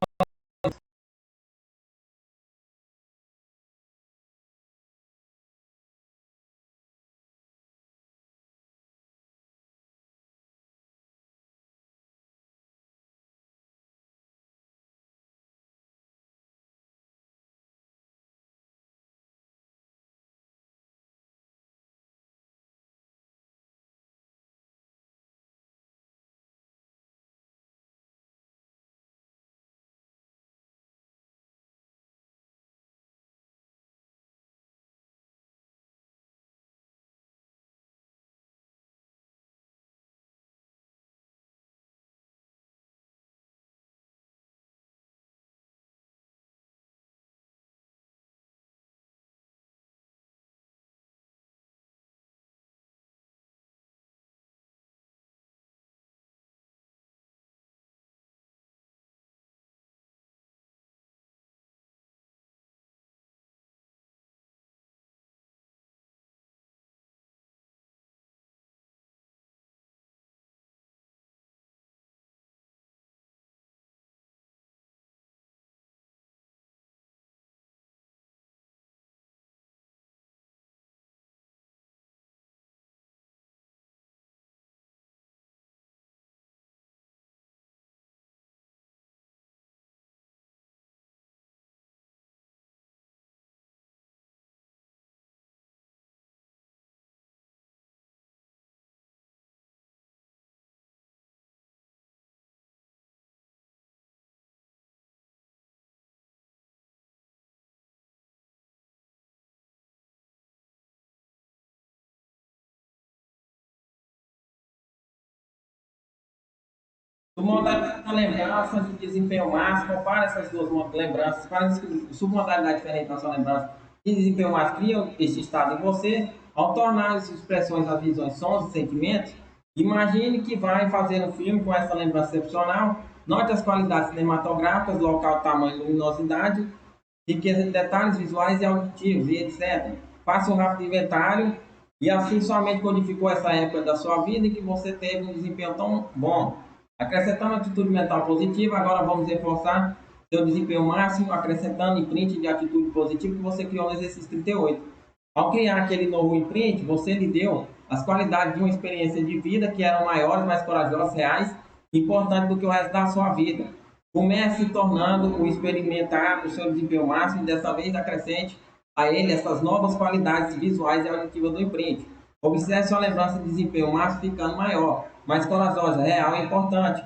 submodalidade da lembrança de desempenho máximo. Compare essas duas lembranças. Para submodalidade diferente na sua lembrança de desempenho máximo criam este estado em você. Ao tornar as expressões, as visões, sons e sentimentos, imagine que vai fazer um filme com essa lembrança excepcional. Note as qualidades cinematográficas, local, tamanho, luminosidade, riqueza de detalhes visuais e auditivos, e etc. Faça um rápido inventário e assim somente codificou essa época da sua vida em que você teve um desempenho tão bom. Acrescentando atitude mental positiva, agora vamos reforçar seu desempenho máximo, acrescentando imprint de atitude positiva que você criou no exercício 38. Ao criar aquele novo imprint, você lhe deu as qualidades de uma experiência de vida que eram maiores, mais corajosas, reais, importantes do que o resto da sua vida. Comece tornando o experimentar o seu desempenho máximo e dessa vez acrescente a ele essas novas qualidades visuais e auditivas do imprint. Observe sua lembrança de desempenho máximo ficando maior, mais corajosa, real e importante.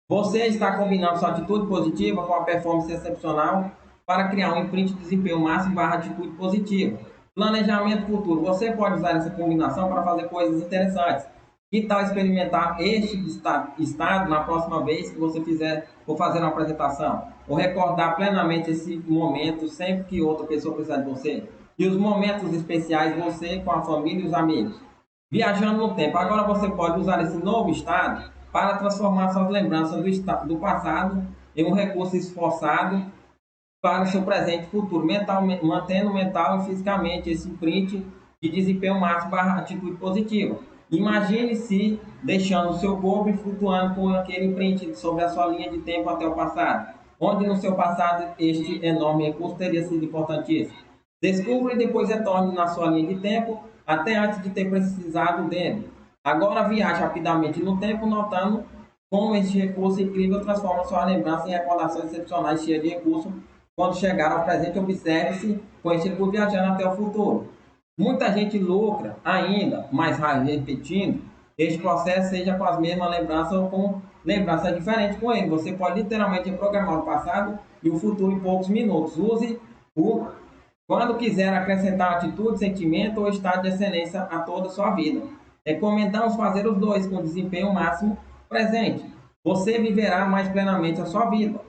Você está combinando sua atitude positiva com a performance excepcional para criar um imprint de desempenho máximo barra atitude positiva. Planejamento futuro. Você pode usar essa combinação para fazer coisas interessantes. Que tal experimentar este estado na próxima vez que você for fazer uma apresentação? Ou recordar plenamente esse momento sempre que outra pessoa precisar de você? E os momentos especiais você com a família e os amigos. Viajando no tempo. Agora você pode usar esse novo estado para transformar suas lembranças do passado em um recurso esforçado para o seu presente e futuro, mantendo mental e fisicamente esse print de desempenho máximo barra atitude positiva. Imagine-se deixando o seu corpo e flutuando com aquele print sobre a sua linha de tempo até o passado, onde no seu passado este enorme recurso teria sido importantíssimo. Descubra e depois retorne na sua linha de tempo até antes de ter precisado dele. Agora viaje rapidamente no tempo, notando como este recurso incrível transforma sua lembrança em recordações excepcionais cheias de recursos. Quando chegar ao presente, observe-se com este recurso viajando até o futuro. Muita gente lucra ainda, mas repetindo, este processo seja com as mesmas lembranças ou com lembranças diferentes com ele. Você pode literalmente programar o passado e o futuro em poucos minutos. Use o quando quiser acrescentar atitude, sentimento ou estado de excelência a toda a sua vida. Recomendamos fazer os dois com desempenho máximo presente. Você viverá mais plenamente a sua vida.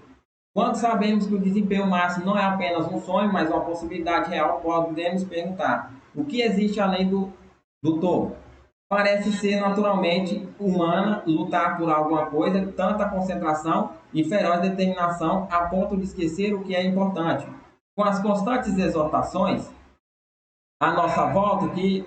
Quando sabemos que o desempenho máximo não é apenas um sonho, mas uma possibilidade real, podemos perguntar: o que existe além do topo? Parece ser naturalmente humana lutar por alguma coisa, tanta concentração e feroz determinação a ponto de esquecer o que é importante. Com as constantes exortações à nossa volta, que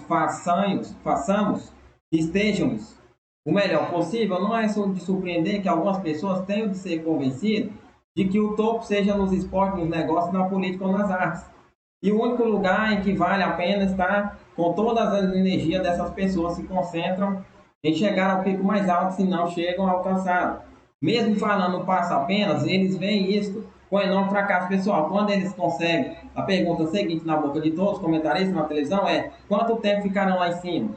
façamos, estejamos o melhor possível, não é de surpreender que algumas pessoas tenham de ser convencidas de que o topo seja nos esportes, nos negócios, na política ou nas artes. E o único lugar em que vale a pena estar com todas as energias dessas pessoas se concentram em chegar ao pico mais alto, se não chegam a alcançá-lo. Mesmo falando passo apenas, eles veem isto com enorme fracasso pessoal. Quando eles conseguem, a pergunta seguinte na boca de todos os comentaristas na televisão é: quanto tempo ficarão lá em cima?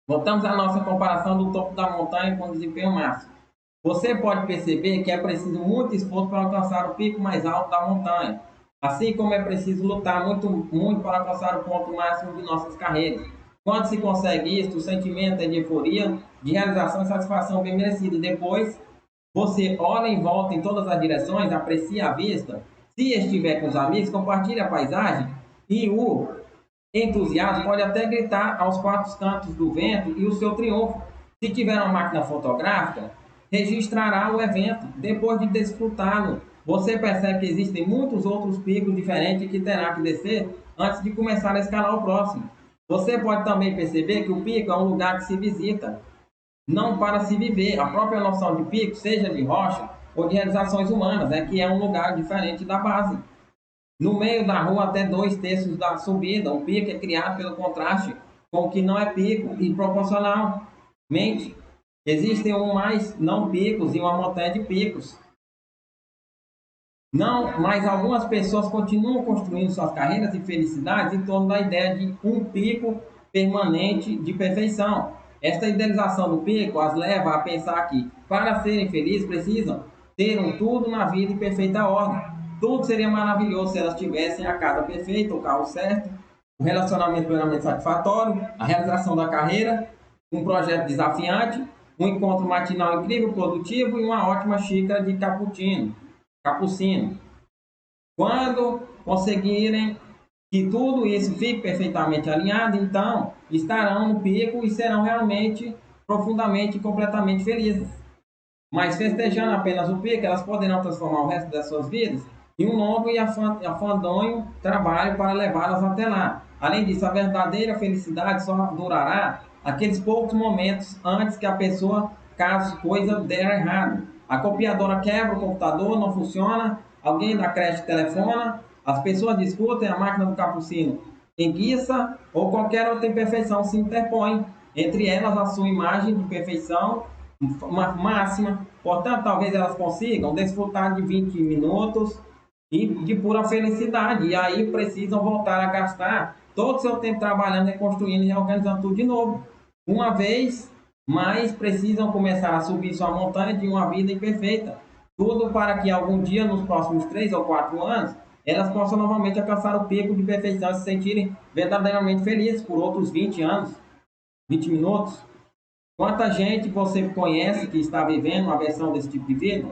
Voltamos à nossa comparação do topo da montanha com o desempenho máximo. Você pode perceber que é preciso muito esforço para alcançar o pico mais alto da montanha, assim como é preciso lutar muito para alcançar o ponto máximo de nossas carreiras. Quando se consegue isso, o sentimento é de euforia, de realização e satisfação bem merecida. Depois, você olha em volta em todas as direções, aprecia a vista. Se estiver com os amigos, compartilhe a paisagem e o entusiasmo pode até gritar aos quatro cantos do vento e o seu triunfo. Se tiver uma máquina fotográfica, registrará o evento. Depois de desfrutá-lo, você percebe que existem muitos outros picos diferentes que terá que descer antes de começar a escalar o próximo. Você pode também perceber que o pico é um lugar que se visita, não para se viver. A própria noção de pico, seja de rocha ou de realizações humanas, é que é um lugar diferente da base. No meio da rua, até 2/3 da subida, o pico é criado pelo contraste com o que não é pico e proporcionalmente existem mais não picos e uma montanha de picos. Não, mas algumas pessoas continuam construindo suas carreiras e felicidades em torno da ideia de um pico permanente de perfeição. Esta idealização do pico as leva a pensar que, para serem felizes, precisam ter um tudo na vida em perfeita ordem. Tudo seria maravilhoso se elas tivessem a casa perfeita, o carro certo, o relacionamento plenamente satisfatório, a realização da carreira, um projeto desafiante, um encontro matinal incrível, produtivo e uma ótima xícara de capucino. Quando conseguirem que tudo isso fique perfeitamente alinhado, então estarão no pico e serão realmente, profundamente e completamente felizes. Mas festejando apenas o pico, elas poderão transformar o resto das suas vidas em um longo e afandonho trabalho para levá-las até lá. Além disso, a verdadeira felicidade só durará aqueles poucos momentos antes que a pessoa, caso coisa der errado. A copiadora quebra, o computador não funciona, alguém da creche telefona, as pessoas discutem, a máquina do capucino enguiça ou qualquer outra imperfeição se interpõe. Entre elas, a sua imagem de perfeição uma máxima. Portanto, talvez elas consigam desfrutar de 20 minutos e de pura felicidade. E aí precisam voltar a gastar todo o seu tempo trabalhando, reconstruindo e reorganizando tudo de novo. Uma vez mais, precisam começar a subir sua montanha de uma vida imperfeita. Tudo para que algum dia, nos próximos 3 ou 4 anos, elas possam novamente alcançar o pico de perfeição e se sentirem verdadeiramente felizes por outros 20 anos, 20 minutos. Quanta gente você conhece que está vivendo uma versão desse tipo de vida?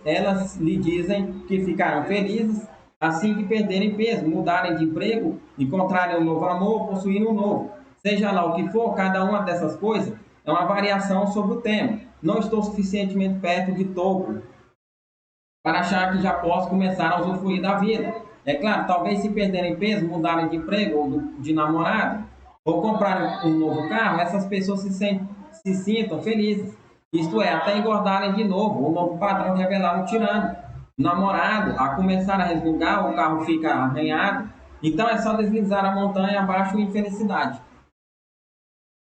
Elas lhe dizem que ficarão felizes assim que perderem peso, mudarem de emprego, encontrarem um novo amor, possuírem um novo. Seja lá o que for, cada uma dessas coisas é uma variação sobre o tema. Não estou suficientemente perto de topo para achar que já posso começar a usufruir da vida. É claro, talvez se perderem peso, mudarem de emprego ou de namorado, ou comprarem um novo carro, essas pessoas se sintam felizes. Isto é, até engordarem de novo, o novo padrão revelar um tirano. O namorado, a começar a resmungar, o carro fica arranhado, então é só deslizar a montanha abaixo em felicidade.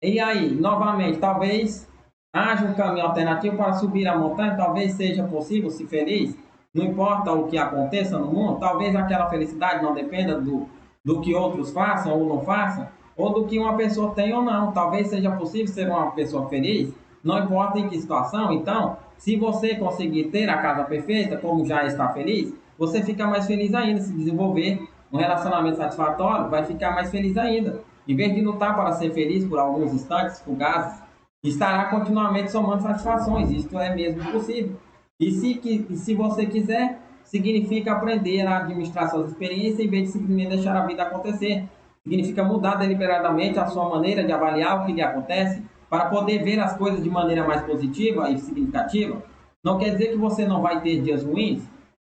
E aí, novamente, talvez haja um caminho alternativo para subir a montanha, talvez seja possível ser feliz. não importa o que aconteça no mundo, talvez aquela felicidade não dependa do que outros façam ou não façam, ou do que uma pessoa tem ou não. Talvez seja possível ser uma pessoa feliz, não importa em que situação. Então, se você conseguir ter a casa perfeita, como já está feliz, você fica mais feliz ainda. Se desenvolver um relacionamento satisfatório, vai ficar mais feliz ainda. Em vez de lutar para ser feliz por alguns instantes fugazes, estará continuamente somando satisfações. Isto é mesmo possível. E se você quiser, significa aprender a administrar suas experiências em vez de simplesmente deixar a vida acontecer. Significa mudar deliberadamente a sua maneira de avaliar o que lhe acontece para poder ver as coisas de maneira mais positiva e significativa. Não quer dizer que você não vai ter dias ruins,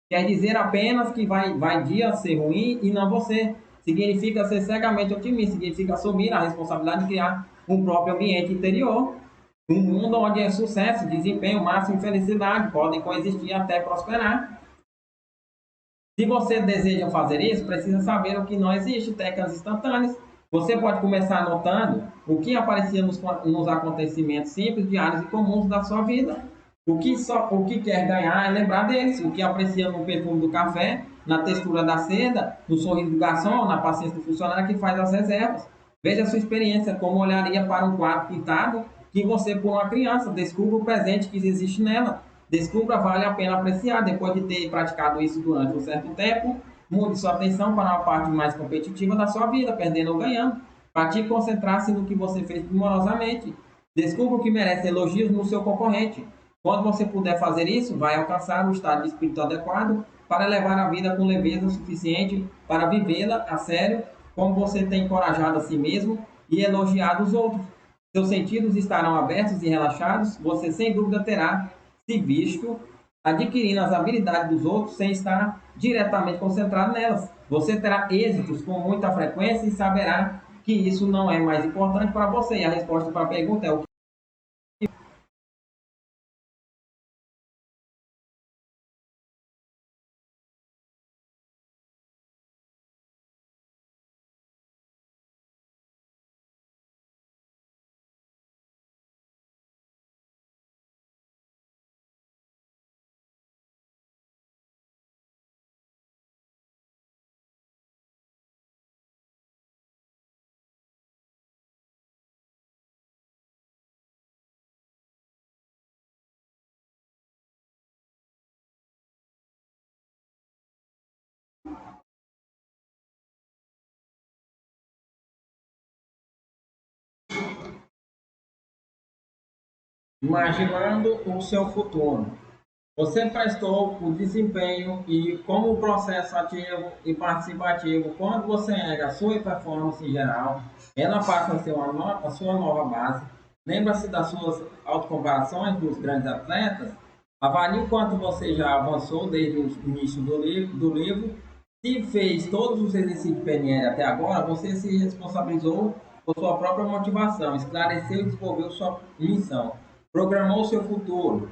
quer dizer apenas que vai dia ser ruim e não você. Significa ser cegamente otimista, significa assumir a responsabilidade de criar um próprio ambiente interior, um mundo onde é sucesso, desempenho máximo e felicidade podem coexistir até prosperar. Se você deseja fazer isso, precisa saber o que não existe, técnicas instantâneas. Você pode começar anotando o que aparecia nos acontecimentos simples, diários e comuns da sua vida. O que quer ganhar é lembrar deles. O que aprecia no perfume do café, na textura da seda, no sorriso do garçom, na paciência do funcionário que faz as reservas. Veja a sua experiência, como olharia para um quadro pintado que você, por uma criança, descubra o presente que existe nela. Descubra, vale a pena apreciar. Depois de ter praticado isso durante um certo tempo, mude sua atenção para uma parte mais competitiva da sua vida, perdendo ou ganhando. Pratique concentrar-se no que você fez primorosamente. Descubra o que merece elogios no seu concorrente. Quando você puder fazer isso, vai alcançar o estado de espírito adequado para levar a vida com leveza suficiente para vivê-la a sério, como você tem encorajado a si mesmo e elogiado os outros. Seus sentidos estarão abertos e relaxados, você sem dúvida terá se visto adquirindo as habilidades dos outros sem estar diretamente concentrado nelas. Você terá êxitos com muita frequência e saberá que isso não é mais importante para você. E a resposta para a pergunta é o que imaginando o seu futuro. Você prestou o desempenho e como processo ativo e participativo, quando você erga a sua performance em geral, ela passa a ser a sua nova base. Lembra-se das suas autocomparações dos grandes atletas? Avalie o quanto você já avançou desde o início do livro. Se fez todos os exercícios de PNL até agora, você se responsabilizou por sua própria motivação, esclareceu e desenvolveu sua missão, programou seu futuro,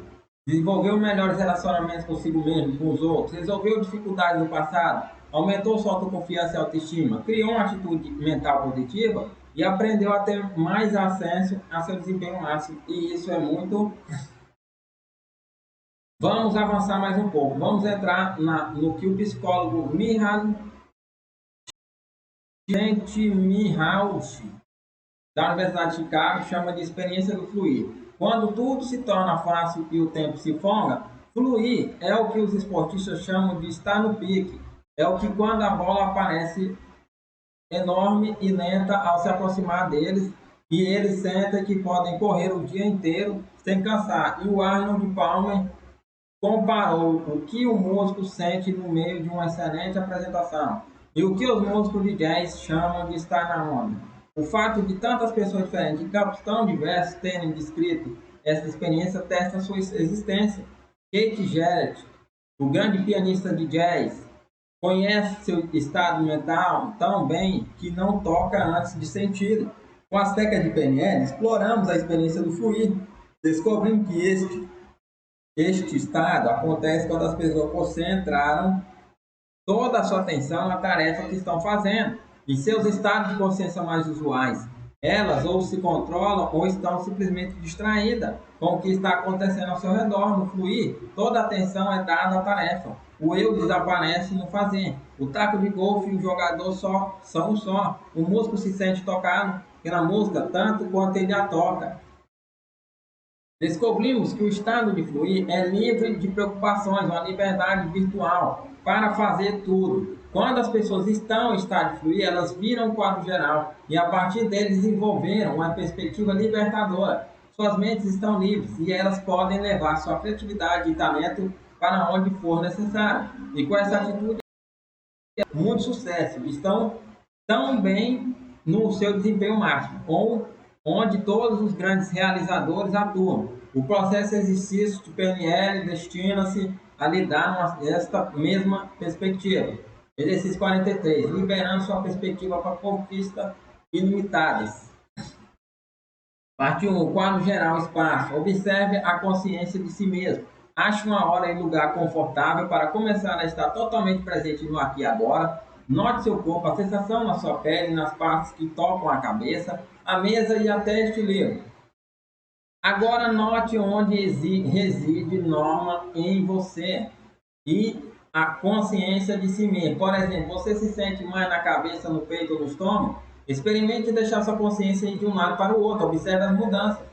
desenvolveu melhores relacionamentos consigo mesmo, com os outros, resolveu dificuldades no passado, aumentou sua autoconfiança e autoestima, criou uma atitude mental positiva e aprendeu a ter mais acesso a seu desempenho máximo. E isso é muito. Vamos avançar mais um pouco. Vamos entrar no que o psicólogo Mihaly Csikszentmihalyi, da Universidade de Chicago, chama de experiência do fluir. Quando tudo se torna fácil e o tempo se folga, fluir é o que os esportistas chamam de estar no pique. É o que quando a bola aparece enorme e lenta ao se aproximar deles, e eles sentem que podem correr o dia inteiro sem cansar. E o Arnold Palmer comparou o que o músico sente no meio de uma excelente apresentação e o que os músicos de jazz chamam de estar na onda. O fato de tantas pessoas diferentes, de campos tão diversos, terem descrito essa experiência testa sua existência. Keith Jarrett, o grande pianista de jazz, conhece seu estado mental tão bem que não toca antes de senti-lo. Com as técnicas de PNL, exploramos a experiência do fluir, descobrimos que este estado acontece quando as pessoas concentraram toda a sua atenção na tarefa que estão fazendo, em seus estados de consciência mais usuais. Elas ou se controlam ou estão simplesmente distraídas com o que está acontecendo ao seu redor. No fluir, toda a atenção é dada à tarefa. O eu desaparece no fazer. O taco de golfe e o jogador são um só. O músico se sente tocado pela música tanto quanto ele a toca. Descobrimos que o estado de fluir é livre de preocupações, uma liberdade virtual para fazer tudo. Quando as pessoas estão em estado de fluir, elas viram o quadro geral e a partir dele desenvolveram uma perspectiva libertadora. Suas mentes estão livres e elas podem levar sua criatividade e talento para onde for necessário. E com essa atitude, muito sucesso. Estão tão bem no seu desempenho máximo, onde todos os grandes realizadores atuam. O processo exercício de PNL destina-se a lidar com esta mesma perspectiva. Exercício 43, liberando sua perspectiva para conquistas ilimitadas. Parte 1, quadro geral, espaço. Observe a consciência de si mesmo. Ache uma hora e lugar confortável para começar a estar totalmente presente no aqui e agora. Note seu corpo, a sensação na sua pele, nas partes que tocam a cabeça, a mesa e até este livro. Agora note onde reside norma em você e a consciência de si mesmo. Por exemplo, você se sente mais na cabeça, no peito ou no estômago? Experimente deixar sua consciência ir de um lado para o outro. Observe as mudanças.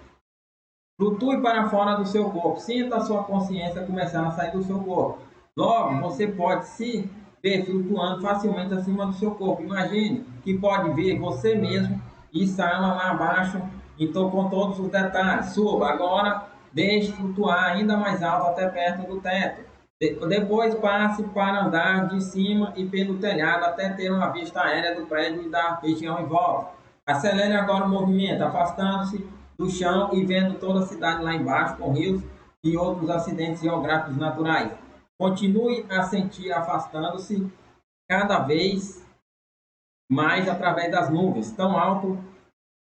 Flutue para fora do seu corpo. Sinta a sua consciência começando a sair do seu corpo. Logo, você pode se ver flutuando facilmente acima do seu corpo. Imagine que pode ver você mesmo e sair lá abaixo, então com todos os detalhes. Suba. Agora, deixe flutuar ainda mais alto até perto do teto. Depois passe para andar de cima e pelo telhado até ter uma vista aérea do prédio e da região em volta. Acelere agora o movimento, afastando-se do chão e vendo toda a cidade lá embaixo, com rios e outros acidentes geográficos naturais. Continue a sentir afastando-se cada vez mais através das nuvens, tão alto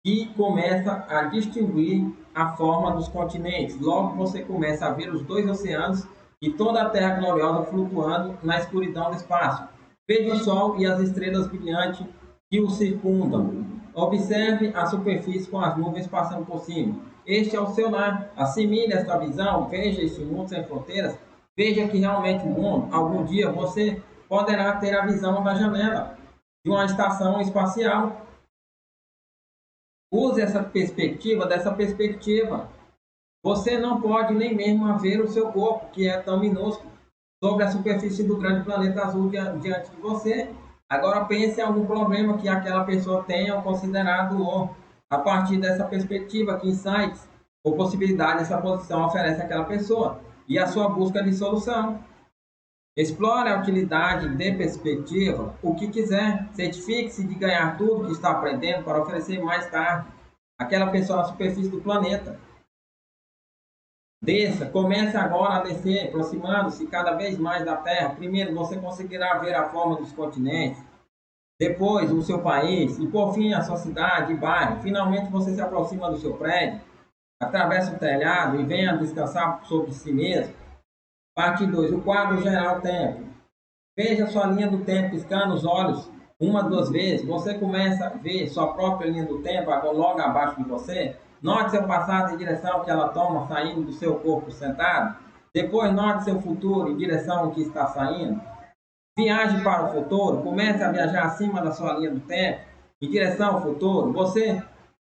que começa a distinguir a forma dos continentes. Logo você começa a ver os dois oceanos e toda a terra gloriosa flutuando na escuridão do espaço. Veja o sol e as estrelas brilhantes que o circundam. Observe a superfície com as nuvens passando por cima. Este é o seu lar. Assimile esta visão, veja este mundo sem fronteiras. Veja que realmente o mundo, algum dia você poderá ter a visão da janela de uma estação espacial. Use dessa perspectiva. Você não pode nem mesmo ver o seu corpo, que é tão minúsculo, sobre a superfície do grande planeta azul diante de você. Agora pense em algum problema que aquela pessoa tenha considerado ou a partir dessa perspectiva, que insights ou possibilidades essa posição oferece àquela pessoa e a sua busca de solução. Explore a utilidade de perspectiva, o que quiser. Certifique-se de ganhar tudo que está aprendendo para oferecer mais tarde àquela pessoa na superfície do planeta. Desça, comece agora a descer, aproximando-se cada vez mais da Terra. Primeiro você conseguirá ver a forma dos continentes, depois o seu país e por fim a sua cidade e bairro. Finalmente você se aproxima do seu prédio, atravessa o telhado e venha descansar sobre si mesmo. Parte 2, o quadro geral tempo. Veja sua linha do tempo piscando os olhos uma, duas vezes. Você começa a ver sua própria linha do tempo logo abaixo de você. Note seu passado em direção que ela toma saindo do seu corpo sentado. Depois note seu futuro em direção ao que está saindo. Viaje para o futuro. Comece a viajar acima da sua linha do tempo em direção ao futuro. Você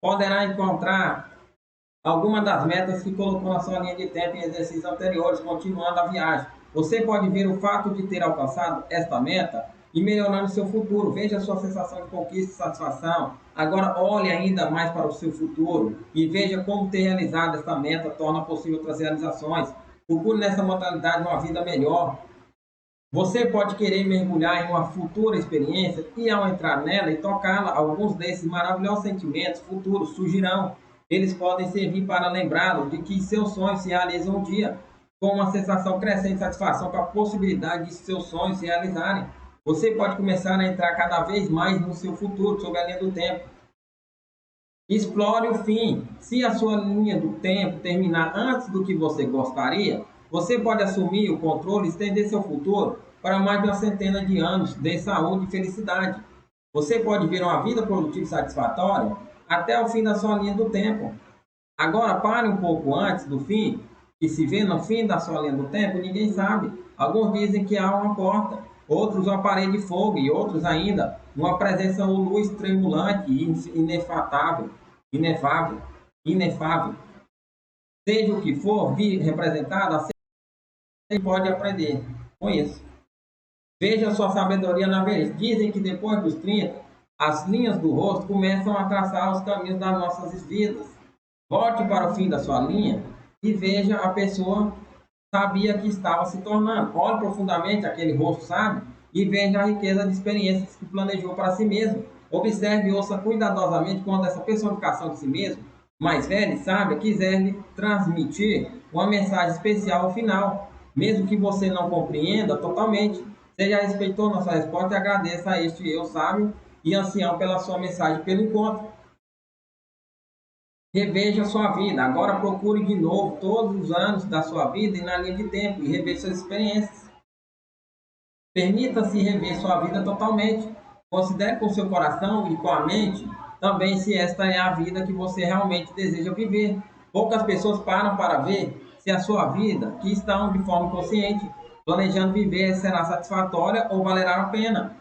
poderá encontrar alguma das metas que colocou na sua linha de tempo em exercícios anteriores, continuando a viagem. Você pode ver o fato de ter alcançado esta meta e melhorando seu futuro. Veja a sua sensação de conquista e satisfação. Agora olhe ainda mais para o seu futuro e veja como ter realizado esta meta torna possível outras realizações. Procure nessa modalidade uma vida melhor. Você pode querer mergulhar em uma futura experiência e ao entrar nela e tocá-la, alguns desses maravilhosos sentimentos futuros surgirão. Eles podem servir para lembrá-lo de que seus sonhos se realizam um dia, com uma sensação crescente de satisfação com a possibilidade de seus sonhos se realizarem. Você pode começar a entrar cada vez mais no seu futuro, sob a linha do tempo. Explore o fim. Se a sua linha do tempo terminar antes do que você gostaria, você pode assumir o controle e estender seu futuro para mais de uma centena de anos de saúde e felicidade. Você pode ver uma vida produtiva e satisfatória até o fim da sua linha do tempo. Agora, pare um pouco antes do fim, e se vê no fim da sua linha do tempo, ninguém sabe. Alguns dizem que há uma porta, outros uma parede de fogo, e outros ainda uma presença ou luz tremulante e inefável. Seja o que for representado, você pode aprender com isso. Veja sua sabedoria na velhice. Dizem que depois dos 30, as linhas do rosto começam a traçar os caminhos das nossas vidas. Volte para o fim da sua linha e veja a pessoa sabia que estava se tornando. Olhe profundamente aquele rosto sábio e veja a riqueza de experiências que planejou para si mesmo. Observe e ouça cuidadosamente quando essa personificação de si mesmo, mais velha e sábia, quiser lhe transmitir uma mensagem especial ao final, mesmo que você não compreenda totalmente. Seja respeitoso na sua resposta e agradeça a este eu sábio e ancião pela sua mensagem, pelo encontro. Reveja sua vida. Agora procure de novo todos os anos da sua vida e na linha de tempo e reveja suas experiências. Permita-se rever sua vida totalmente. Considere com seu coração e com a mente também se esta é a vida que você realmente deseja viver. Poucas pessoas param para ver se a sua vida, que estão de forma consciente, planejando viver, será satisfatória ou valerá a pena.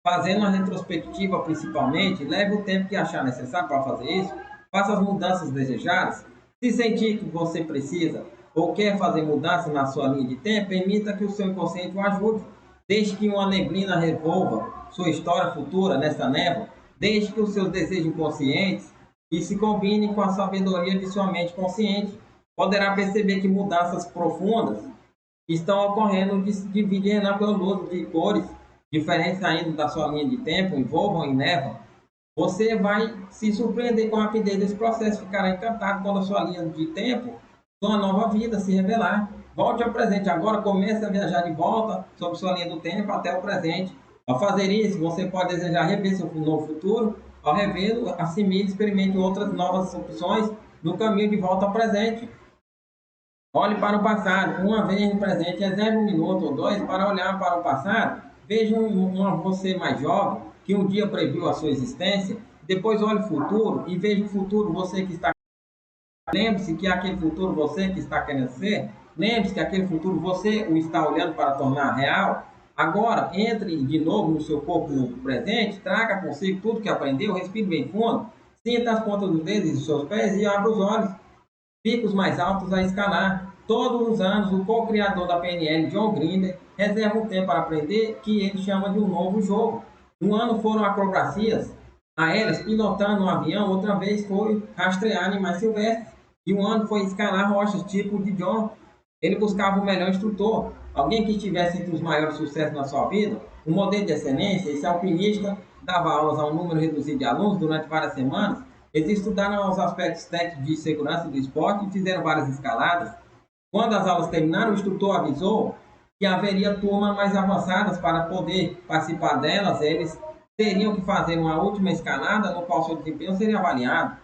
Fazendo uma retrospectiva principalmente, leve o tempo que achar necessário para fazer isso, faça as mudanças desejadas. Se sentir que você precisa ou quer fazer mudanças na sua linha de tempo, permita que o seu inconsciente o ajude. Deixe que uma neblina revolva sua história futura nessa névoa. Deixe que os seus desejos inconscientes e se combinem com a sabedoria de sua mente consciente. Poderá perceber que mudanças profundas estão ocorrendo dividindo pelo uso de cores diferentes saindo da sua linha de tempo, envolvam e nevam. Você vai se surpreender com a rapidez desse processo, ficará encantado quando a sua linha de tempo, sua nova vida se revelar. Volte ao presente agora, comece a viajar de volta sobre sua linha do tempo até o presente. Ao fazer isso, você pode desejar rever seu novo futuro. Ao revê-lo, assimile e experimente outras novas opções no caminho de volta ao presente. Olhe para o passado, uma vez no presente, reserve um minuto ou dois para olhar para o passado. Veja você mais jovem, que um dia previu a sua existência. Depois olhe o futuro e veja o futuro você que está. Lembre-se que aquele futuro você que está querendo ser. Lembre-se que aquele futuro você o está olhando para tornar real. Agora, entre de novo no seu corpo no presente, traga consigo tudo que aprendeu, respire bem fundo, sinta as pontas dos dedos dos seus pés e abra os olhos. Picos mais altos a escalar. Todos os anos, o co-criador da PNL, John Grinder, reserva um tempo para aprender que ele chama de um novo jogo. Um ano foram acrobacias aéreas pilotando um avião, outra vez foi rastrear animais silvestres. E um ano foi escalar rochas tipo de John. Ele buscava o melhor instrutor, alguém que estivesse entre os maiores sucessos na sua vida, um modelo de excelência. Esse alpinista dava aulas a um número reduzido de alunos durante várias semanas. Eles estudaram os aspectos técnicos de segurança do esporte e fizeram várias escaladas. Quando as aulas terminaram, o instrutor avisou que haveria turmas mais avançadas para poder participar delas. Eles teriam que fazer uma última escalada, no qual seu desempenho seria avaliado.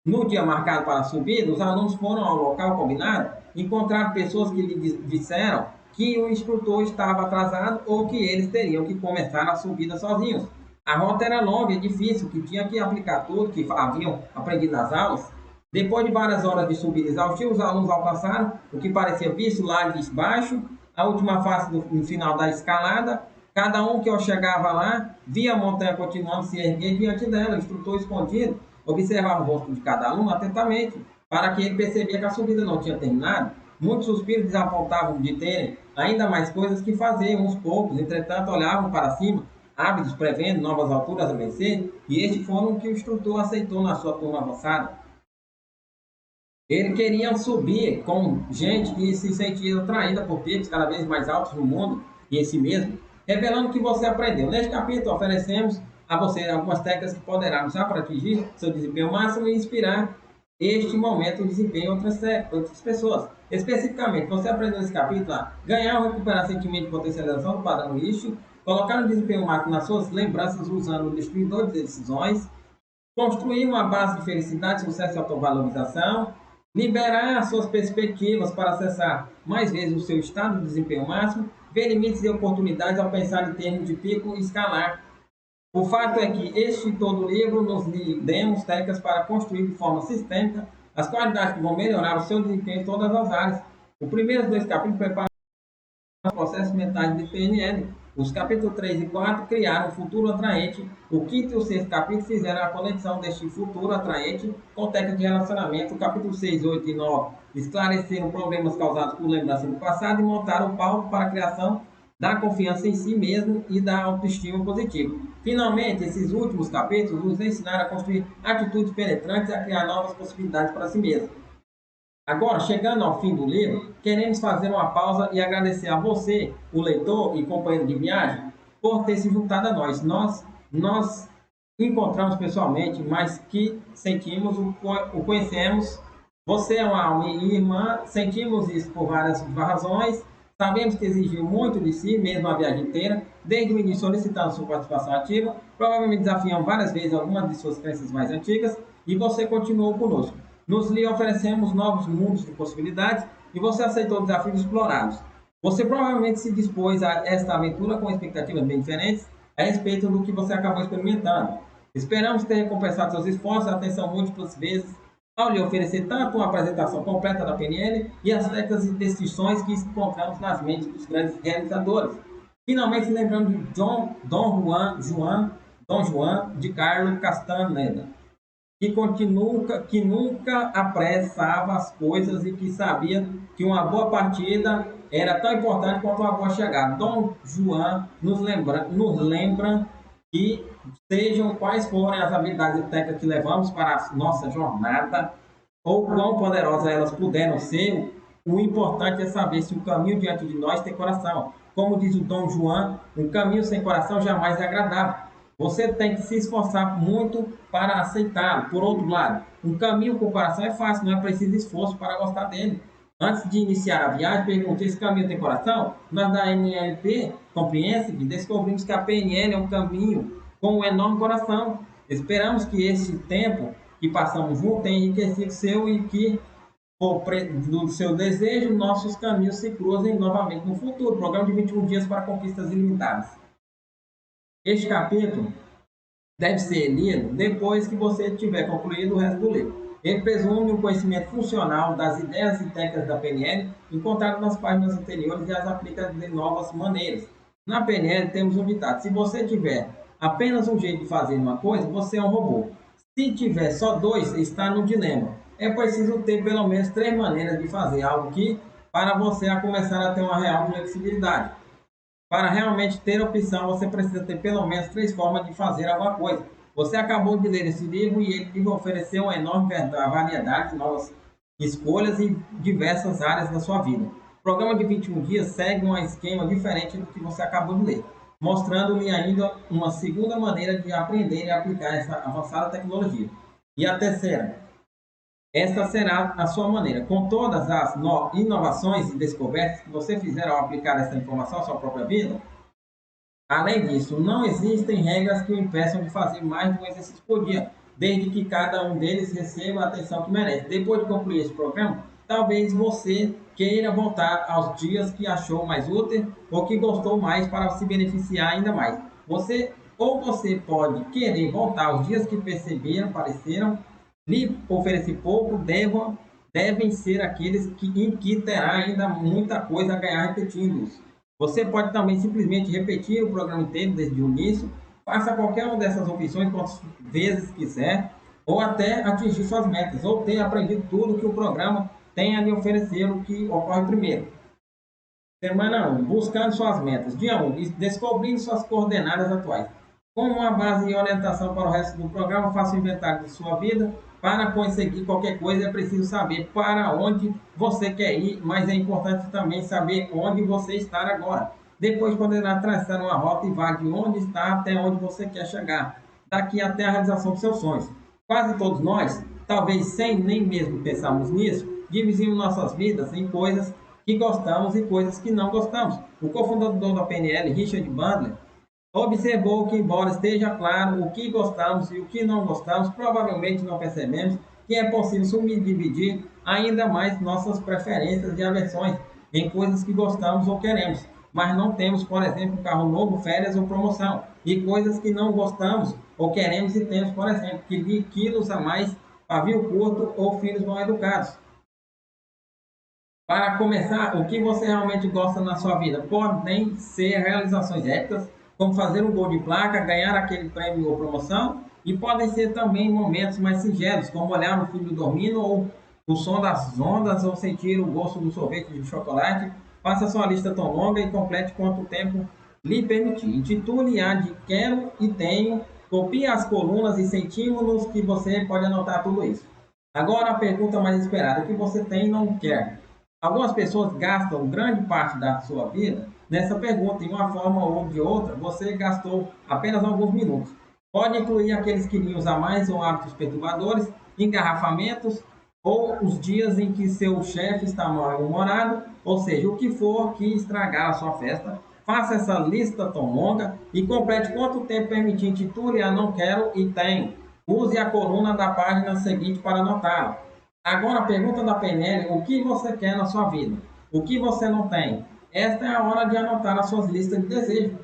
No dia marcado para a subida, os alunos foram ao local combinado e encontraram pessoas que lhe disseram que o instrutor estava atrasado ou que eles teriam que começar a subida sozinhos. A rota era longa e difícil, que tinha que aplicar tudo que haviam aprendido nas aulas. Depois de várias horas de subida exaustiva, os alunos alcançaram o que parecia visto lá de baixo, a última face no final da escalada. Cada um que ao chegava lá, via a montanha continuando a se erguer diante dela. O instrutor escondido observava o rosto de cada aluno atentamente, para que ele percebia que a subida não tinha terminado. Muitos suspiros desapontavam de terem ainda mais coisas que fazer, uns poucos, entretanto, olhavam para cima, ávidos, prevendo novas alturas a vencer, e estes foram o que o instrutor aceitou na sua turma avançada. Ele queria subir com gente que se sentia atraída por picos cada vez mais altos no mundo e em si mesmo, revelando o que você aprendeu. Neste capítulo, oferecemos a você algumas técnicas que poderão usar para atingir seu desempenho máximo e inspirar este momento de desempenho em outras pessoas. Especificamente, você aprendeu nesse capítulo a ganhar ou recuperar sentimento de potencialização do padrão IST, colocar o desempenho máximo nas suas lembranças usando o destruidor de decisões, construir uma base de felicidade, sucesso e autovalorização, liberar as suas perspectivas para acessar mais vezes o seu estado de desempenho máximo, ver limites e oportunidades ao pensar em termos de pico e escalar. O fato é que este todo livro nos demos técnicas para construir de forma sistêmica as qualidades que vão melhorar o seu desempenho em todas as áreas. Os primeiros 2 capítulos preparam os processos mentais de PNL. Os capítulos 3 e 4 criaram um futuro atraente. O quinto e o sexto capítulo fizeram a conexão deste futuro atraente com técnicas de relacionamento. O capítulo 6, 8 e 9 esclareceram problemas causados por lembrança do passado e montaram o palco para a criação da confiança em si mesmo e da autoestima positiva. Finalmente, esses últimos capítulos nos ensinaram a construir atitudes penetrantes e a criar novas possibilidades para si mesmo. Agora, chegando ao fim do livro, queremos fazer uma pausa e agradecer a você, o leitor e companheiro de viagem, por ter se juntado a nós. Nós encontramos pessoalmente, mas que sentimos, o conhecemos. Você é uma alma irmã, sentimos isso por várias razões. Sabemos que exigiu muito de si, mesmo a viagem inteira, desde o início solicitando sua participação ativa, provavelmente desafiando várias vezes algumas de suas crenças mais antigas, e você continuou conosco. Nos lhe oferecemos novos mundos de possibilidades e você aceitou o desafio de explorá-los. Você provavelmente se dispôs a esta aventura com expectativas bem diferentes a respeito do que você acabou experimentando. Esperamos ter recompensado seus esforços e atenção múltiplas vezes ao lhe oferecer tanto uma apresentação completa da PNL e as técnicas e descrições que encontramos nas mentes dos grandes realizadores. Finalmente, lembrando de Dom Juan de Carlo Castaneda, que nunca apressava as coisas e que sabia que uma boa partida era tão importante quanto uma boa chegada. Dom Juan nos lembra que sejam quais forem as habilidades e técnicas que levamos para a nossa jornada, ou quão poderosas elas puderam ser, o importante é saber se o caminho diante de nós tem coração. Como diz o Dom Juan, um caminho sem coração jamais é agradável. Você tem que se esforçar muito para aceitá-lo. Por outro lado, um caminho com coração é fácil, não é preciso esforço para gostar dele. Antes de iniciar a viagem, perguntei se caminho tem coração. Nós da NLP Comprehensive descobrimos que a PNL é um caminho com um enorme coração. Esperamos que esse tempo que passamos juntos tenha enriquecido seu e que, do seu desejo, nossos caminhos se cruzem novamente no futuro. Programa de 21 dias para conquistas ilimitadas. Este capítulo deve ser lido depois que você tiver concluído o resto do livro. Ele presume um conhecimento funcional das ideias e técnicas da PNL encontradas nas páginas anteriores e as aplica de novas maneiras. Na PNL temos um ditado: se você tiver apenas um jeito de fazer uma coisa, você é um robô. Se tiver só 2, está no dilema. É preciso ter pelo menos 3 maneiras de fazer algo para você começar a ter uma real flexibilidade. Para realmente ter opção, você precisa ter pelo menos 3 formas de fazer alguma coisa. Você acabou de ler esse livro e ele lhe ofereceu uma enorme variedade de novas escolhas em diversas áreas da sua vida. O programa de 21 dias segue um esquema diferente do que você acabou de ler, mostrando-lhe ainda uma segunda maneira de aprender e aplicar essa avançada tecnologia. E a terceira, esta será a sua maneira. Com todas as inovações e descobertas que você fizer ao aplicar essa informação à sua própria vida, além disso, não existem regras que o impeçam de fazer mais de um exercício por dia, desde que cada um deles receba a atenção que merece. Depois de concluir esse programa, talvez você queira voltar aos dias que achou mais útil ou que gostou mais para se beneficiar ainda mais. Você pode querer voltar aos dias que pareceram lhe oferecer pouco, devem ser aqueles em que terá ainda muita coisa a ganhar repetindo-os. Você pode também simplesmente repetir o programa inteiro desde o início, faça qualquer uma dessas opções quantas vezes quiser, ou até atingir suas metas, ou ter aprendido tudo que o programa tem a lhe oferecer, o que ocorre primeiro. Semana 1. Buscando suas metas. Dia 1. Descobrindo suas coordenadas atuais. Como uma base e orientação para o resto do programa, faça o inventário de sua vida. Para conseguir qualquer coisa, é preciso saber para onde você quer ir, mas é importante também saber onde você está agora. Depois poderá traçar uma rota e vá de onde está até onde você quer chegar, daqui até a realização dos seus sonhos. Quase todos nós, talvez sem nem mesmo pensarmos nisso, dividimos nossas vidas em coisas que gostamos e coisas que não gostamos. O cofundador da PNL, Richard Bandler, observou que, embora esteja claro o que gostamos e o que não gostamos, provavelmente não percebemos que é possível subdividir ainda mais nossas preferências e aversões em coisas que gostamos ou queremos. mas não temos, por exemplo, um carro novo, férias ou promoção. E coisas que não gostamos ou queremos e temos, por exemplo, que quilos a mais, pavio curto ou filhos mal educados. Para começar, o que você realmente gosta na sua vida? Podem ser realizações éticas, como fazer um gol de placa, ganhar aquele prêmio ou promoção, e podem ser também momentos mais singelos, como olhar um filho dormindo, ou o som das ondas, ou sentir o gosto do sorvete de chocolate. Faça sua lista tão longa e complete quanto o tempo lhe permitir. Intitule a de quero e tenho, copie as colunas e sentimos que você pode anotar tudo isso. Agora a pergunta mais esperada, o que você tem e não quer? Algumas pessoas gastam grande parte da sua vida nessa pergunta, em uma forma ou de outra, você gastou apenas alguns minutos. Pode incluir aqueles quilinhos a mais ou hábitos perturbadores, engarrafamentos ou os dias em que seu chefe está mal-humorado, ou seja, o que for que estragar a sua festa. Faça essa lista tão longa e complete quanto tempo permitir. Intitule a não quero e tenho. Use a coluna da página seguinte para anotá-la. Agora a pergunta da PNL, o que você quer na sua vida? O que você não tem? Esta é a hora de anotar as suas listas de desejos.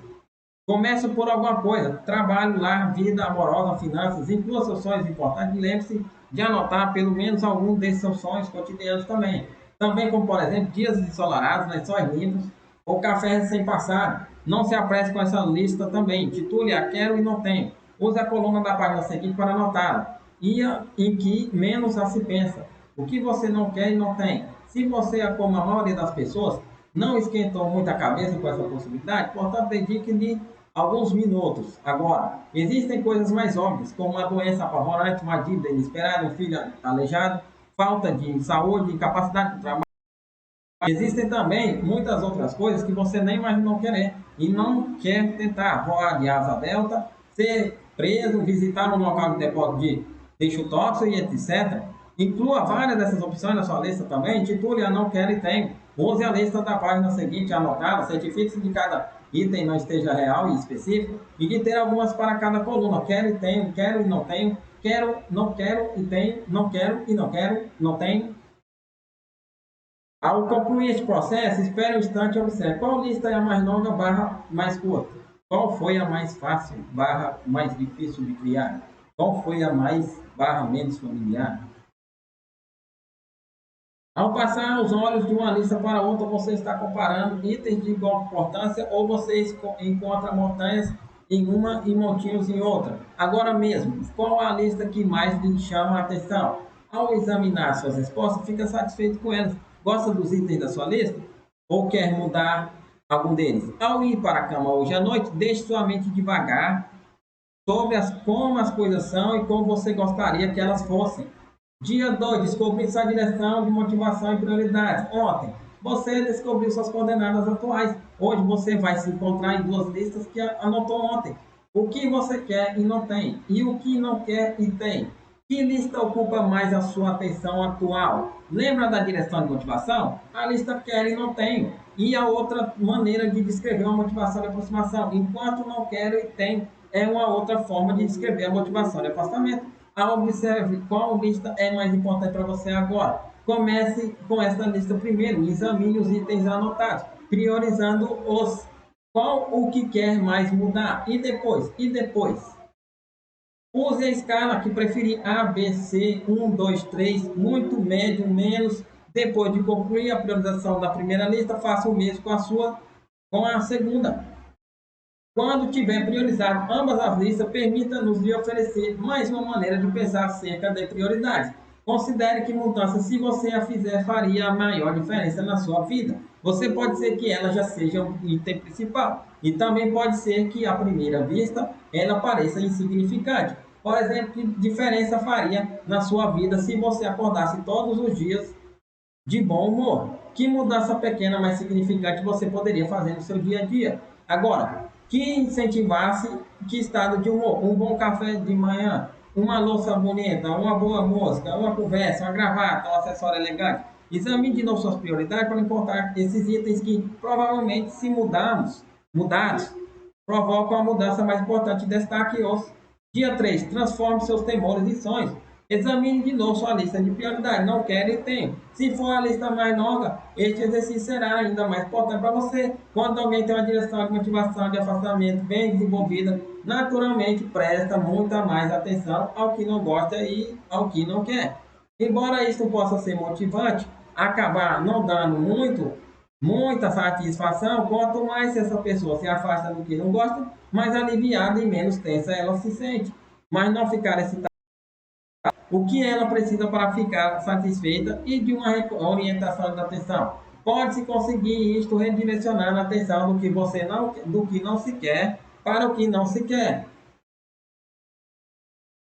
Comece por alguma coisa, trabalho, lar, vida amorosa, finanças, inclua seus sonhos importantes e lembre-se de anotar pelo menos algum desses seus sonhos cotidianos também. Também como, por exemplo, dias ensolarados, lençóis limpos ou café sem passar. Não se apresse com essa lista também. Titule a quero e não tenho. Use a coluna da página seguinte para anotar. Ia em que menos já se pensa. O que você não quer e não tem. Se você é como a maioria das pessoas, não esquentou muito a cabeça com essa possibilidade, portanto, dedique-lhe alguns minutos. Agora, existem coisas mais óbvias, como uma doença apavorante, uma dívida inesperada, um filho aleijado, falta de saúde, incapacidade de trabalho. Existem também muitas outras coisas que você nem imaginou querer e não quer tentar. Voar de asa delta, ser preso, visitar um local de depósito de lixo tóxico e etc. Inclua várias dessas opções na sua lista também. Titule a não quero e tenho. Use a lista da página seguinte anotada. Certifique-se de cada item não esteja real e específico e de ter algumas para cada coluna. Quero e tenho, quero e não tenho, quero, não quero e tenho, não quero e não quero, não tenho. Ao concluir este processo, espere um instante e observe qual lista é a mais longa barra mais curta. Qual foi a mais fácil barra mais difícil de criar? Qual foi a mais barra menos familiar? Ao passar os olhos de uma lista para outra, você está comparando itens de igual importância ou você encontra montanhas em uma e montinhos em outra. Agora mesmo, qual a lista que mais lhe chama a atenção? Ao examinar suas respostas, fica satisfeito com elas. Gosta dos itens da sua lista? Ou quer mudar algum deles? Ao ir para a cama hoje à noite, deixe sua mente devagar sobre como as coisas são e como você gostaria que elas fossem. Dia 2, descobrir sua direção de motivação e prioridades. Ontem, você descobriu suas coordenadas atuais. Hoje você vai se encontrar em duas listas que anotou ontem. O que você quer e não tem, e o que não quer e tem. Que lista ocupa mais a sua atenção atual? Lembra da direção de motivação? A lista quer e não tenho. E a outra maneira de descrever uma motivação de aproximação, enquanto não quero e tenho, é uma outra forma de descrever a motivação de afastamento. Observe qual lista é mais importante para você agora. Comece com esta lista primeiro, examine os itens anotados, priorizando qual o que quer mais mudar. E depois. Use a escala que preferir A, B, C, 1, 2, 3, muito, médio, menos. Depois de concluir a priorização da primeira lista, faça o mesmo com a segunda. Quando tiver priorizado ambas as listas, permita-nos lhe oferecer mais uma maneira de pensar acerca de prioridades. Considere que mudança, se você a fizer, faria a maior diferença na sua vida. Você pode ser que ela já seja um item principal. E também pode ser que, à primeira vista, ela pareça insignificante. Por exemplo, que diferença faria na sua vida se você acordasse todos os dias de bom humor? Que mudança pequena, mas significante você poderia fazer no seu dia a dia? Agora, que incentivasse que estado de humor? Um bom café de manhã, uma louça bonita, uma boa música, uma conversa, uma gravata, um acessório elegante. Examine de novo suas prioridades para encontrar esses itens que provavelmente, se mudados, provocam a mudança mais importante. Destaque os. Dia 3. Transforme seus temores em sonhos. Examine de novo sua lista de prioridades. Não quero e tenho. Se for a lista mais longa, este exercício será ainda mais importante para você. Quando alguém tem uma direção de motivação, de afastamento bem desenvolvida, naturalmente presta muita mais atenção ao que não gosta e ao que não quer. Embora isso possa ser motivante, acabar não dando muita satisfação, quanto mais essa pessoa se afasta do que não gosta, mais aliviada e menos tensa ela se sente. Mas não ficar excitada o que ela precisa para ficar satisfeita e de uma orientação de atenção. Pode-se conseguir isto redirecionando a atenção do que não se quer para o que não se quer.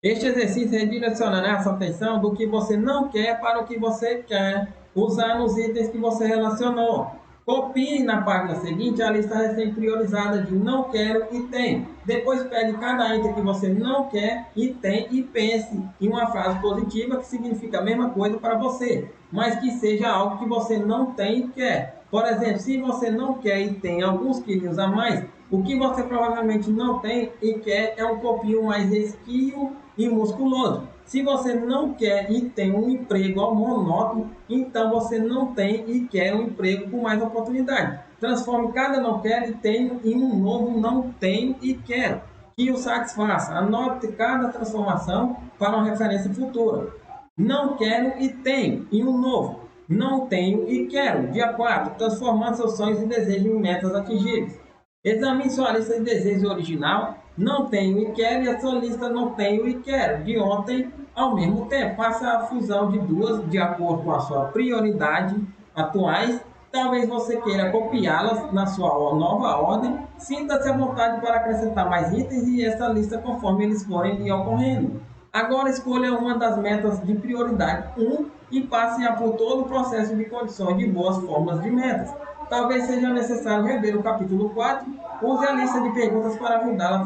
Este exercício redireciona essa atenção do que você não quer para o que você quer, usando os itens que você relacionou. Copie na página seguinte a lista recém-priorizada de não quero e tem. Depois pegue cada item que você não quer e tem e pense em uma frase positiva que significa a mesma coisa para você, mas que seja algo que você não tem e quer. Por exemplo, se você não quer e tem alguns quilos a mais, o que você provavelmente não tem e quer é um corpinho mais esguio e musculoso. Se você não quer e tem um emprego monótono, então você não tem e quer um emprego com mais oportunidade. Transforme cada não quero e tenho em um novo não tenho e quero, que o satisfaça. Anote cada transformação para uma referência futura. Não quero e tenho em um novo. Não tenho e quero. Dia 4. Transformando seus sonhos e desejos em metas atingíveis. Examine sua lista de desejos original, não tenho e quero, e a sua lista não tenho e quero, de ontem ao mesmo tempo. Faça a fusão de duas de acordo com a sua prioridade atuais. Talvez você queira copiá-las na sua nova ordem. Sinta-se à vontade para acrescentar mais itens e essa lista conforme eles forem lhe ocorrendo. Agora escolha uma das metas de prioridade 1 e passe a por todo o processo de condições de boas formas de metas. Talvez seja necessário rever o capítulo 4. Use a lista de perguntas para ajudá-la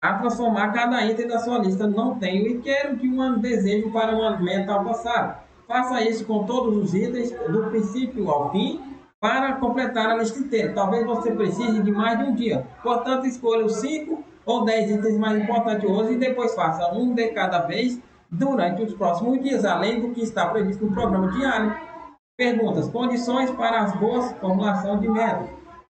a transformar cada item da sua lista não tenho e quero de um desejo para uma meta alcançada. Faça isso com todos os itens, do princípio ao fim, para completar a lista inteira. Talvez você precise de mais de um dia. Portanto, escolha os 5 ou 10 itens mais importantes hoje e depois faça um de cada vez durante os próximos dias, além do que está previsto no programa diário. Perguntas. Condições para as boas formulação de metas.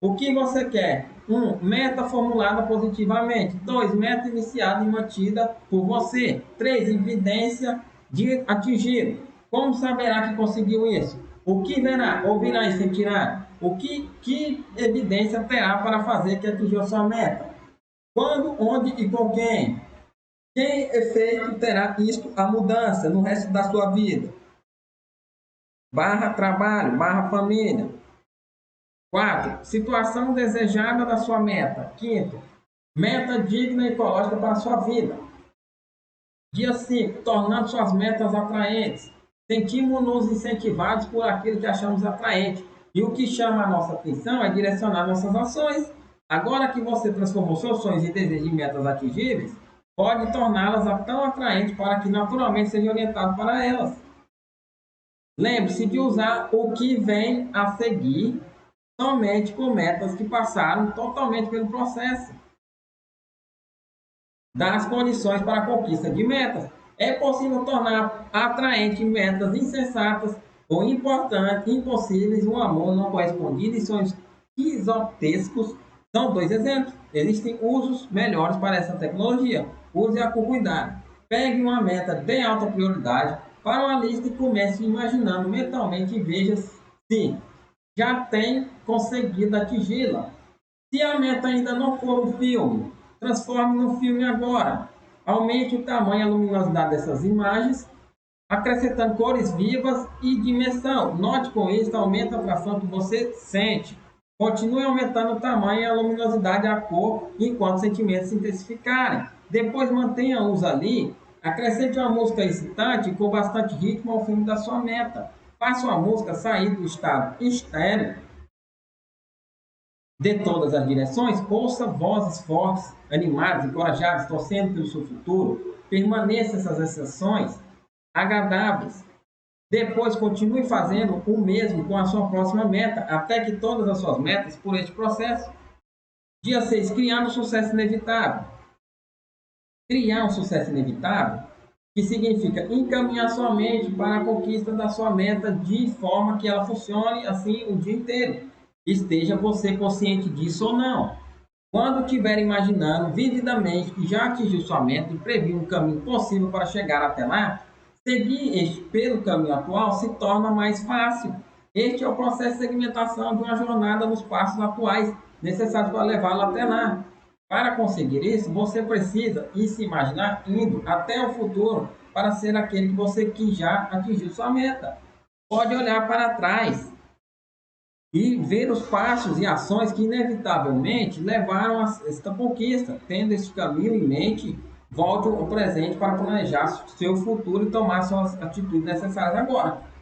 O que você quer? 1. Meta formulada positivamente. 2. Meta iniciada e mantida por você. 3. Evidência de atingir. Como saberá que conseguiu isso? O que verá? Ouvirá e sentirá? Que evidência terá para fazer que atingiu a sua meta? Quando, onde e com quem? Que efeito terá isto a mudança no resto da sua vida? Trabalho, família. 4. Situação desejada da sua meta. 5. Meta digna e ecológica para a sua vida. Dia 5. Tornando suas metas atraentes. Sentimos-nos incentivados por aquilo que achamos atraente. E o que chama a nossa atenção é direcionar nossas ações. Agora que você transformou seus sonhos em desejos em metas atingíveis, pode torná-las tão atraentes para que naturalmente seja orientado para elas. Lembre-se de usar o que vem a seguir somente com metas que passaram totalmente pelo processo das condições para a conquista de metas. É possível tornar atraente metas insensatas ou importantes, impossíveis, um amor não correspondido e sonhos quixotescos. São 2 exemplos. Existem usos melhores para essa tecnologia. Use-a com cuidado. Pegue uma meta de alta prioridade para uma lista e comece imaginando mentalmente e veja se já tem conseguido atingi-la. Se a meta ainda não for um filme, transforme no filme agora. Aumente o tamanho e a luminosidade dessas imagens, acrescentando cores vivas e dimensão. Note com isso, aumenta a atração que você sente. Continue aumentando o tamanho e a luminosidade da cor enquanto os sentimentos se intensificarem. Depois mantenha-os ali. Acrescente uma música excitante com bastante ritmo ao fim da sua meta. Faça a música sair do estado estéreo de todas as direções. Ouça vozes fortes, animadas, encorajadas, torcendo pelo seu futuro. Permaneça essas exceções agradáveis. Depois continue fazendo o mesmo com a sua próxima meta, até que todas as suas metas por este processo. Dia 6. Criando um sucesso inevitável. Criar um sucesso inevitável que significa encaminhar sua mente para a conquista da sua meta de forma que ela funcione assim o dia inteiro. Esteja você consciente disso ou não. Quando estiver imaginando vividamente que já atingiu sua meta e previu um caminho possível para chegar até lá, seguir este pelo caminho atual se torna mais fácil. Este é o processo de segmentação de uma jornada nos passos atuais necessários para levá-lo até lá. Para conseguir isso, você precisa se imaginar indo até o futuro para ser aquele que você que já atingiu sua meta. Pode olhar para trás e ver os passos e ações que inevitavelmente levaram a esta conquista. Tendo este caminho em mente, volte ao presente para planejar seu futuro e tomar suas atitudes necessárias agora.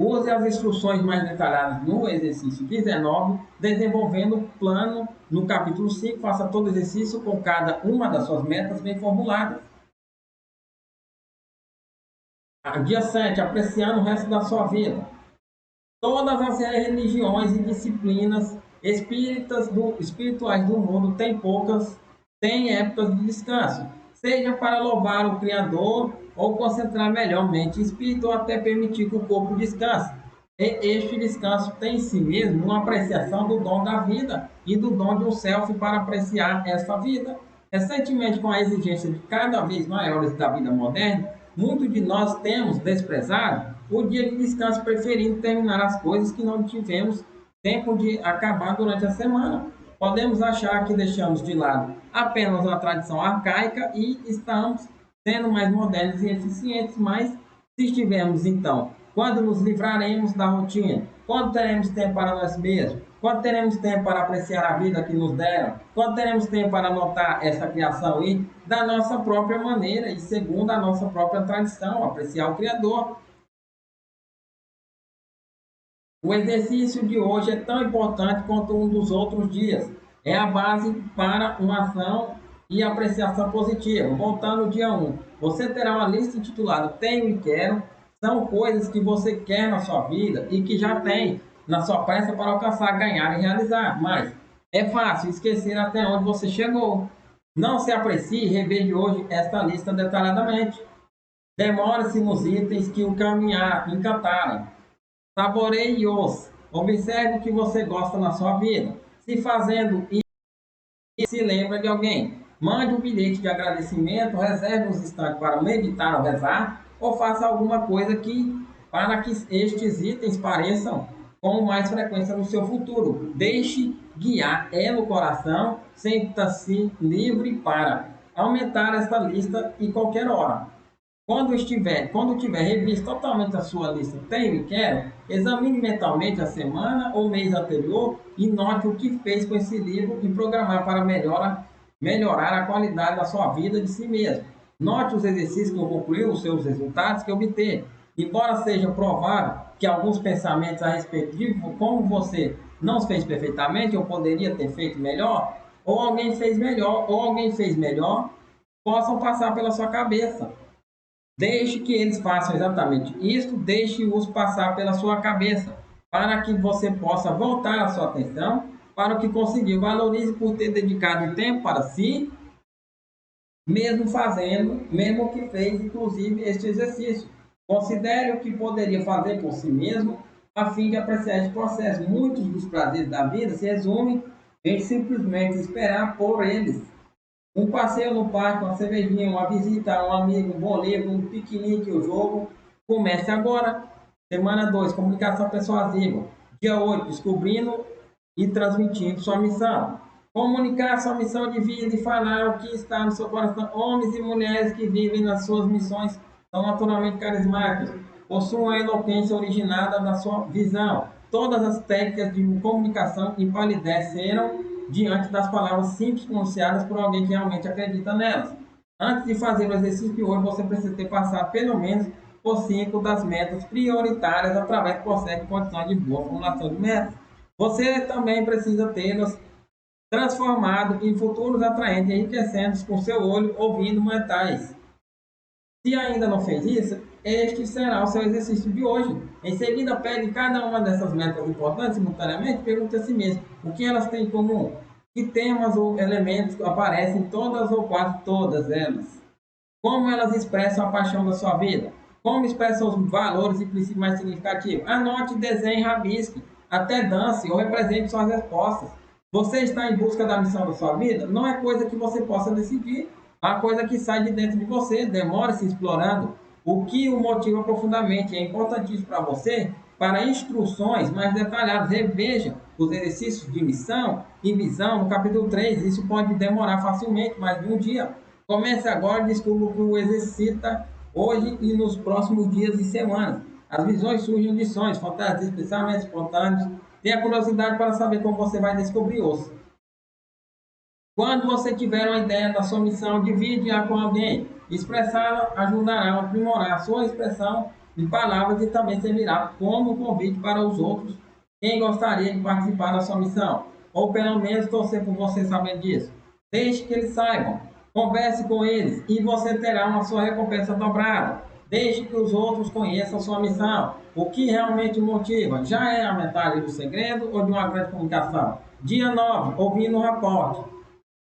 Use as instruções mais detalhadas no exercício 19, desenvolvendo o plano no capítulo 5. Faça todo o exercício com cada uma das suas metas bem formuladas. Dia 7, apreciando o resto da sua vida. Todas as religiões e disciplinas espirituais do mundo têm épocas de descanso, seja para louvar o Criador ou concentrar melhormente o espírito ou até permitir que o corpo descanse. E este descanso tem em si mesmo uma apreciação do dom da vida e do dom de um self para apreciar essa vida. Recentemente, com a exigência de cada vez maiores da vida moderna, muitos de nós temos desprezado o dia de descanso, preferindo terminar as coisas que não tivemos tempo de acabar durante a semana. Podemos achar que deixamos de lado apenas uma tradição arcaica e estamos sendo mais modernos e eficientes, mas se estivermos então, quando nos livraremos da rotina? Quando teremos tempo para nós mesmos? Quando teremos tempo para apreciar a vida que nos deram? Quando teremos tempo para notar essa criação e, da nossa própria maneira e segundo a nossa própria tradição, apreciar o Criador? O exercício de hoje é tão importante quanto um dos outros dias. É a base para uma ação e apreciação positiva. Voltando ao dia 1, você terá uma lista intitulada Tenho e Quero. São coisas que você quer na sua vida e que já tem na sua pressa para alcançar, ganhar e realizar. Mas é fácil esquecer até onde você chegou. Não se aprecie e reveja hoje esta lista detalhadamente. Demore-se nos itens que o caminhar encantarem. Saboreie-os. Observe o que você gosta na sua vida. Se fazendo isso, se lembra de alguém. Mande um bilhete de agradecimento, reserve uns instantes para meditar ou rezar, ou faça alguma coisa para que estes itens pareçam com mais frequência no seu futuro. Deixe guiar no coração, sinta-se livre para aumentar esta lista em qualquer hora. Quando tiver revisto totalmente a sua lista Tenho e Quero, examine mentalmente a semana ou mês anterior e note o que fez com esse livro e programar para melhorar a qualidade da sua vida de si mesmo. Note os exercícios que concluiu, os seus resultados que obteve. Embora seja provável que alguns pensamentos a respeito de como você não fez perfeitamente ou poderia ter feito melhor, ou alguém fez melhor, possam passar pela sua cabeça. Deixe que eles façam exatamente isso, deixe-os passar pela sua cabeça, para que você possa voltar a sua atenção para o que conseguiu. Valorize por ter dedicado tempo para si, mesmo que fez, inclusive, este exercício. Considere o que poderia fazer por si mesmo, a fim de apreciar este processo. Muitos dos prazeres da vida se resumem em simplesmente esperar por eles. Um passeio no parque, uma cervejinha, uma visita a um amigo, um bom livro, um piquenique, o jogo. Comece agora. Semana 2, comunicação persuasiva. Dia 8, descobrindo e transmitindo sua missão. Comunicar sua missão de vida e falar o que está no seu coração. Homens e mulheres que vivem nas suas missões são naturalmente carismáticos. Possuem a eloquência originada da sua visão. Todas as técnicas de comunicação empalideceram diante das palavras simples pronunciadas por alguém que realmente acredita nelas. Antes de fazer o exercício de hoje, você precisa ter passado pelo menos por 5 das metas prioritárias através do processo de condição de boa formulação de metas. Você também precisa tê-las transformado em futuros atraentes, enriquecendo com seu olho, ouvindo mentais. Se ainda não fez isso, este será o seu exercício de hoje. Em seguida, pegue cada uma dessas metas importantes simultaneamente e pergunte a si mesmo o que elas têm em comum. Que temas ou elementos aparecem em todas ou quase todas elas? Como elas expressam a paixão da sua vida? Como expressam os valores e princípios mais significativos? Anote, desenhe, rabisque, até dance ou represente suas respostas. Você está em busca da missão da sua vida? Não é coisa que você possa decidir. É uma coisa que sai de dentro de você. Demore-se explorando o que o motiva profundamente. É importantíssimo para você, para instruções mais detalhadas. Reveja os exercícios de missão e visão no capítulo 3. Isso pode demorar facilmente, mais de um dia. Comece agora e descubra o que o exercita hoje e nos próximos dias e semanas. As visões surgem de sonhos, fantasias, especialmente espontâneos. Tenha curiosidade para saber como você vai descobri-los. Quando você tiver uma ideia da sua missão, divide-a com alguém. Expressá-la ajudará a aprimorar a sua expressão de palavras e também servirá como convite para os outros. Quem gostaria de participar da sua missão? Ou pelo menos torcer por você saber disso. Deixe que eles saibam. Converse com eles e você terá uma sua recompensa dobrada. Deixe que os outros conheçam a sua missão. O que realmente o motiva? Já é a metade do segredo ou de uma grande comunicação? Dia 9, ouvindo o raporte.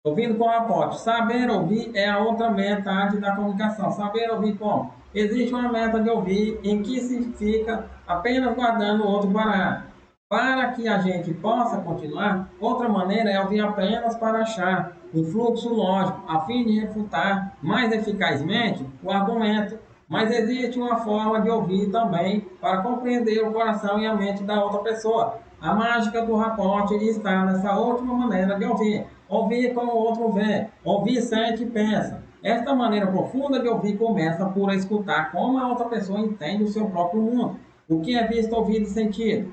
Ouvindo com aporte. Saber ouvir é a outra metade da comunicação. Saber ouvir como? Existe uma meta de ouvir em que se fica apenas guardando o outro parar. Para que a gente possa continuar, outra maneira é ouvir apenas para achar um fluxo lógico, a fim de refutar mais eficazmente o argumento. Mas existe uma forma de ouvir também para compreender o coração e a mente da outra pessoa. A mágica do raporte está nessa última maneira de ouvir. Ouvir como o outro vê, ouvir, sente e pensa. Esta maneira profunda de ouvir começa por escutar como a outra pessoa entende o seu próprio mundo, o que é visto, ouvido e sentido.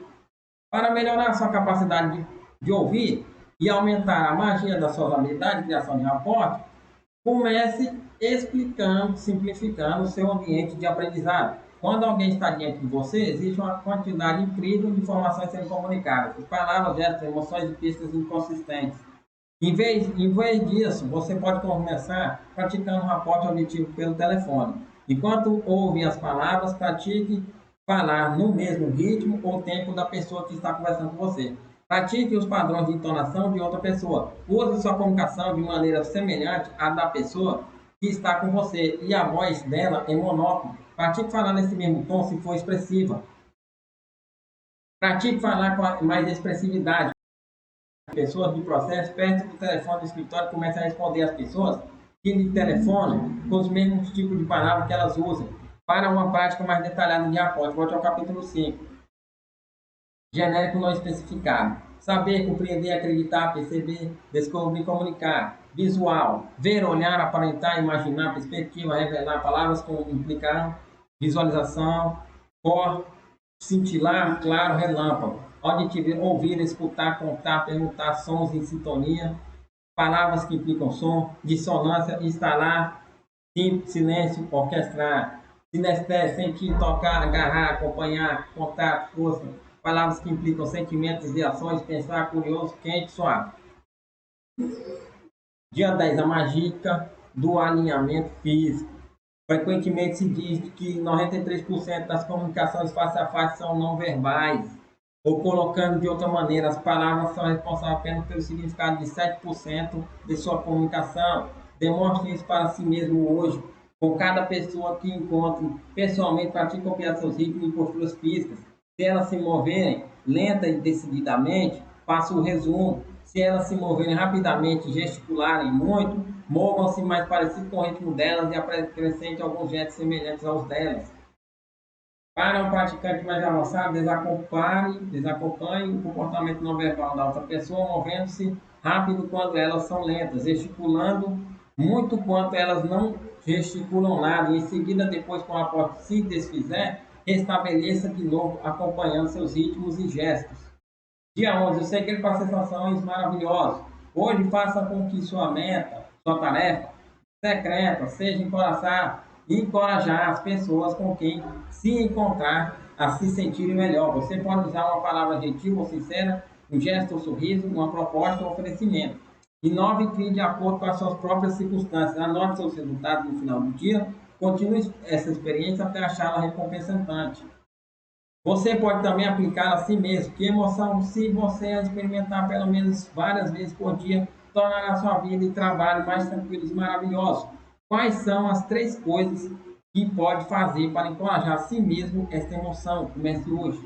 Para melhorar sua capacidade de ouvir e aumentar a magia das suas habilidades de criação de raporte, comece explicando, simplificando o seu ambiente de aprendizado. Quando alguém está diante de você, existe uma quantidade incrível de informações sendo comunicadas. Palavras, gestos, emoções e pistas inconsistentes. Em vez disso, você pode começar praticando um raporte auditivo pelo telefone. Enquanto ouve as palavras, pratique falar no mesmo ritmo ou tempo da pessoa que está conversando com você. Pratique os padrões de entonação de outra pessoa. Use sua comunicação de maneira semelhante à da pessoa que está com você e a voz dela é monótona. Pratique falar nesse mesmo tom se for expressiva. Pratique falar com mais expressividade. Pessoas do processo perto do telefone do escritório começam a responder às pessoas que lhe telefonam com os mesmos tipos de palavras que elas usam para uma prática mais detalhada de aporte. Volte ao capítulo 5. Genérico não especificado. Saber, compreender, acreditar, perceber, descobrir, comunicar. Visual. Ver, olhar, aparentar, imaginar, perspectiva, revelar. Palavras como implicar, visualização, cor, cintilar, claro, relâmpago. Auditivo, ouvir, escutar, contar, perguntar, sons em sintonia, palavras que implicam som, dissonância, instalar, silêncio, orquestrar, sinestésia, sentir, tocar, agarrar, acompanhar, contato, força, palavras que implicam sentimentos e ações, pensar, curioso, quente, suave. Dia 10, a mágica do alinhamento físico. Frequentemente se diz que 93% das comunicações face a face são não verbais. Ou colocando de outra maneira, as palavras são responsáveis apenas pelo significado de 7% de sua comunicação. Demonstre isso para si mesmo hoje. Com cada pessoa que encontre pessoalmente, pratique copiar seus ritmos e posturas físicas. Se elas se moverem lenta e decididamente, faça o resumo. Se elas se moverem rapidamente e gesticularem muito, movam-se mais parecido com o ritmo delas e acrescente alguns gestos semelhantes aos delas. Para um praticante mais avançado, desacompanhe o comportamento não verbal da outra pessoa, movendo-se rápido quando elas são lentas, gesticulando muito quando elas não gesticulam nada, e em seguida, depois que o aporte se desfizer, restabeleça de novo, acompanhando seus ritmos e gestos. Dia 11, o segredo para sensações maravilhosas. Hoje, faça com que sua meta, sua tarefa secreta seja encorajar as pessoas com quem se encontrar a se sentirem melhor. Você pode usar uma palavra gentil ou sincera, um gesto ou sorriso, uma proposta ou oferecimento. Inove e crie de acordo com as suas próprias circunstâncias. Anote seus resultados no final do dia. Continue essa experiência até achá-la recompensante. Você pode também aplicar a si mesmo. Que emoção, se você experimentar pelo menos várias vezes por dia, tornará sua vida e trabalho mais tranquilos e maravilhosos. Quais são as 3 coisas que pode fazer para encorajar a si mesmo esta emoção? Comece hoje.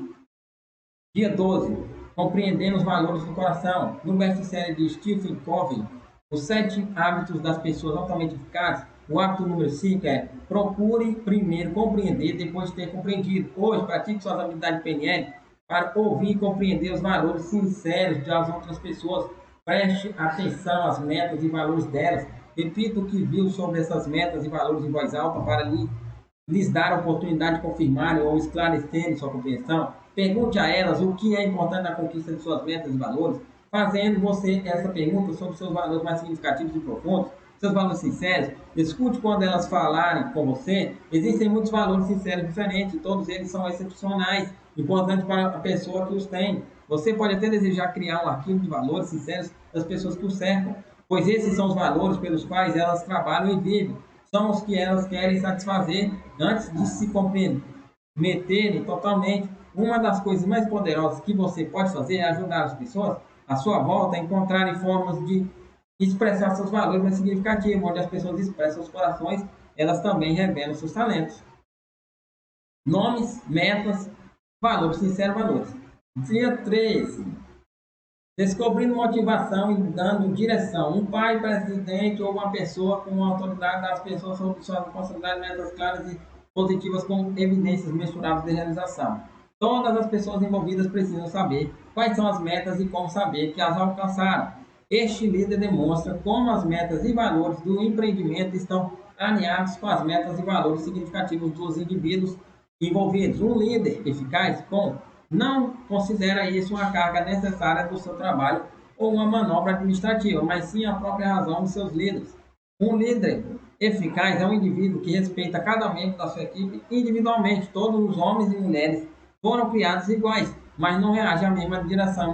Dia 12. Compreendendo os valores do coração. No best-seller de Stephen Covey, Os 7 hábitos das pessoas altamente eficazes, o hábito número 5 é: procure primeiro compreender, depois de ter compreendido. Hoje, pratique suas habilidades PNL para ouvir e compreender os valores sinceros das outras pessoas. Preste atenção às metas e valores delas. Repita o que viu sobre essas metas e valores em voz alta para lhes dar a oportunidade de confirmarem ou esclarecerem sua compreensão. Pergunte a elas o que é importante na conquista de suas metas e valores, fazendo você essa pergunta sobre seus valores mais significativos e profundos, seus valores sinceros. Escute quando elas falarem com você. Existem muitos valores sinceros diferentes, todos eles são excepcionais, importantes para a pessoa que os tem. Você pode até desejar criar um arquivo de valores sinceros das pessoas que o cercam, pois esses são os valores pelos quais elas trabalham e vivem. São os que elas querem satisfazer antes de se comprometerem totalmente. Uma das coisas mais poderosas que você pode fazer é ajudar as pessoas à sua volta a encontrarem formas de expressar seus valores mais significativos, onde as pessoas expressam seus corações, elas também revelam seus talentos. Nomes, metas, valores, sinceros valores. Dia 13. Descobrindo motivação e dando direção. Um pai, presidente ou uma pessoa com autoridade das pessoas sobre suas responsabilidades, metas claras e positivas com evidências mensuráveis de realização. Todas as pessoas envolvidas precisam saber quais são as metas e como saber que as alcançaram. Este líder demonstra como as metas e valores do empreendimento estão alinhados com as metas e valores significativos dos indivíduos envolvidos. Um líder eficaz não considera isso uma carga necessária do seu trabalho ou uma manobra administrativa, mas sim a própria razão de seus líderes. Um líder eficaz é um indivíduo que respeita cada membro da sua equipe individualmente. Todos os homens e mulheres foram criados iguais, mas não reagem à mesma direção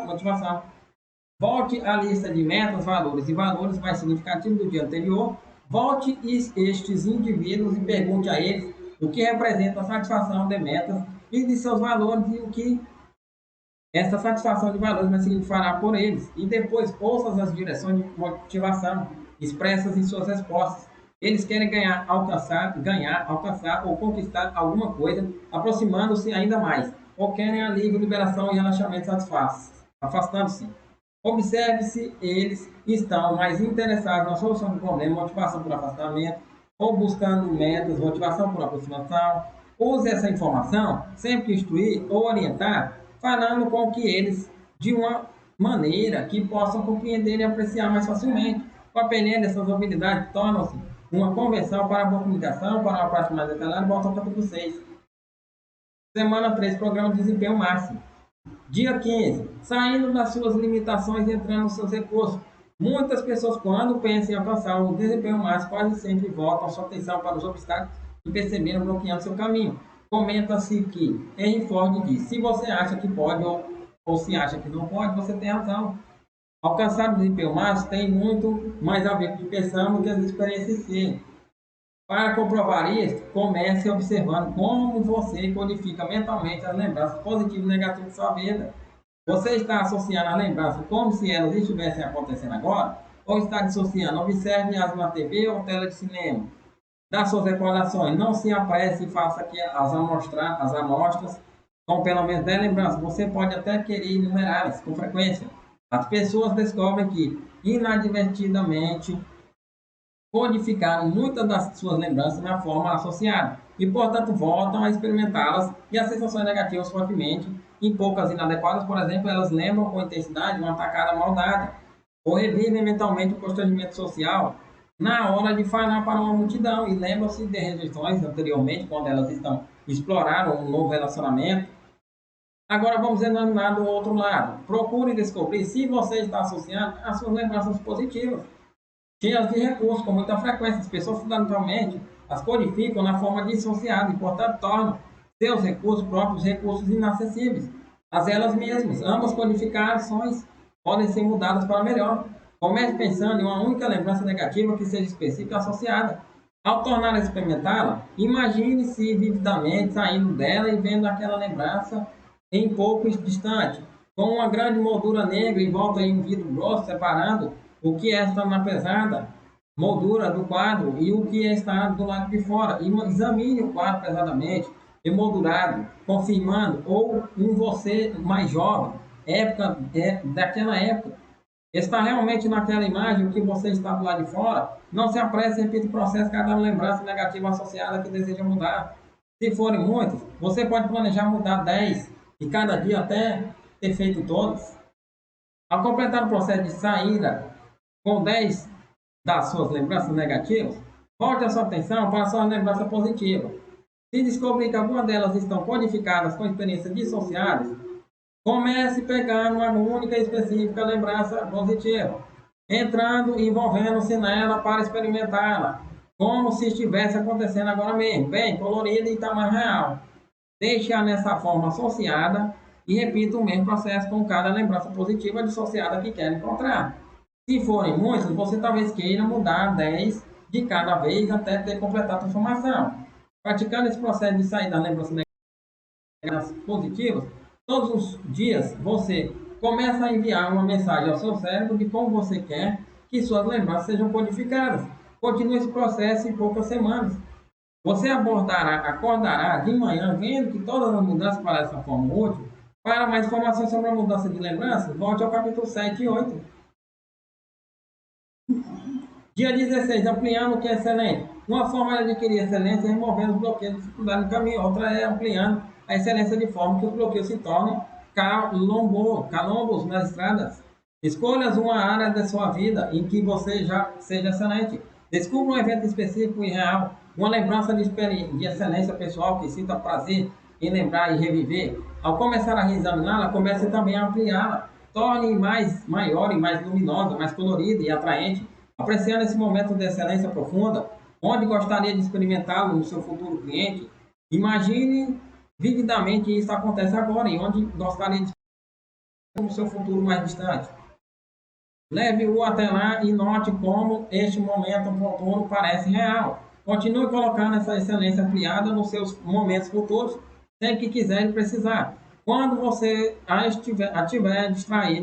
motivação. Volte à lista de metas, valores e valores mais significativos do dia anterior. Volte estes indivíduos e pergunte a eles o que representa a satisfação de metas e de seus valores e o que essa satisfação de valores vai significar por eles. E depois ouça as direções de motivação expressas em suas respostas. Eles querem alcançar ou conquistar alguma coisa, aproximando-se ainda mais, ou querem alívio, liberação e relaxamento afastando-se. Observe se eles estão mais interessados na solução do problema, motivação por afastamento, ou buscando metas, motivação por aproximação. Use essa informação sempre que instruir ou orientar, falando com que eles de uma maneira que possam compreender e apreciar mais facilmente. Com a PNL, essas habilidades tornam-se uma convenção para a boa comunicação, para uma prática mais detalhada. Volta ao capítulo 6. Semana 3, programa de desempenho máximo. Dia 15. Saindo das suas limitações e entrando nos seus recursos. Muitas pessoas, quando pensam em alcançar o desempenho máximo, quase sempre voltam sua atenção para os obstáculos que perceberam bloqueando seu caminho. Comenta-se que Henry Ford diz: se você acha que pode ou se acha que não pode, você tem razão. Alcançar o desempenho máximo tem muito mais a ver com o que pensamos do que as experiências em si. Para comprovar isso, comece observando como você codifica mentalmente as lembranças positivas e negativas de sua vida. Você está associando as lembranças como se elas estivessem acontecendo agora? Ou está dissociando? Observe-as na TV ou tela de cinema. Das suas recordações, não se apresse e faça aqui as amostras com pelo menos 10 lembranças. Você pode até querer enumerá-las com frequência. As pessoas descobrem que, inadvertidamente, codificaram muitas das suas lembranças na forma associada e, portanto, voltam a experimentá-las e as sensações negativas fortemente. Em poucas inadequadas, por exemplo, elas lembram com intensidade uma atacada mal dada ou revivem mentalmente o constrangimento social na hora de falar para uma multidão e lembram-se de rejeições anteriormente, quando elas exploraram um novo relacionamento. Agora vamos examinar do outro lado. Procure descobrir se você está associando as suas lembranças positivas, cheias de recursos, com muita frequência. As pessoas, fundamentalmente, as codificam na forma dissociada e, portanto, tornam seus recursos próprios recursos inacessíveis a elas mesmas. Ambas codificações podem ser mudadas para melhor. Comece pensando em uma única lembrança negativa que seja específica e associada. Ao tornar a experimentá-la, imagine-se vividamente saindo dela e vendo aquela lembrança em pouco distante, com uma grande moldura negra em volta de um vidro grosso separando o que está na pesada moldura do quadro e o que está do lado de fora. E examine o quadro pesadamente, emoldurado, confirmando, ou um você mais jovem, daquela época, está realmente naquela imagem, o que você está do lado de fora. Não se apresse, repita o processo, cada lembrança negativa associada que deseja mudar. Se forem muitos, você pode planejar mudar 10 e cada dia até ter feito todos. Ao completar o processo de saída com 10 das suas lembranças negativas, volte a sua atenção para a sua lembrança positiva. Se descobrir que algumas delas estão codificadas com experiências dissociadas, comece pegando uma única e específica lembrança positiva, entrando e envolvendo-se nela para experimentá-la, como se estivesse acontecendo agora mesmo, bem colorida e tamanho real. Deixe-a nessa forma associada e repita o mesmo processo com cada lembrança positiva dissociada que quer encontrar. Se forem muitos, você talvez queira mudar 10 de cada vez até ter completado a transformação. Praticando esse processo de sair das lembranças positivas, todos os dias você começa a enviar uma mensagem ao seu cérebro de como você quer que suas lembranças sejam codificadas. Continue esse processo em poucas semanas. Você acordará de manhã vendo que todas as mudanças parecem dessa forma útil. Para mais informações sobre a mudança de lembranças, volte ao capítulo 7 e 8. Dia 16, ampliando o que é excelente. Uma forma de adquirir excelência é removendo os bloqueios de dificuldade no caminho. Outra é ampliando a excelência de forma que os bloqueios se tornem calombos nas estradas. Escolha uma área da sua vida em que você já seja excelente. Descubra um evento específico e real, uma lembrança de excelência pessoal que sinta prazer em lembrar e reviver. Ao começar a reexaminá-la, comece também a ampliá-la. Torne maior e mais luminosa, mais colorida e atraente. Apreciando esse momento de excelência profunda, onde gostaria de experimentá-lo no seu futuro cliente, imagine vividamente isso acontece agora e onde gostaria de experimentá-lo no seu futuro mais distante. Leve-o até lá e note como este momento futuro parece real. Continue colocando essa excelência ampliada nos seus momentos futuros, sempre que quiser e precisar. Quando você a tiver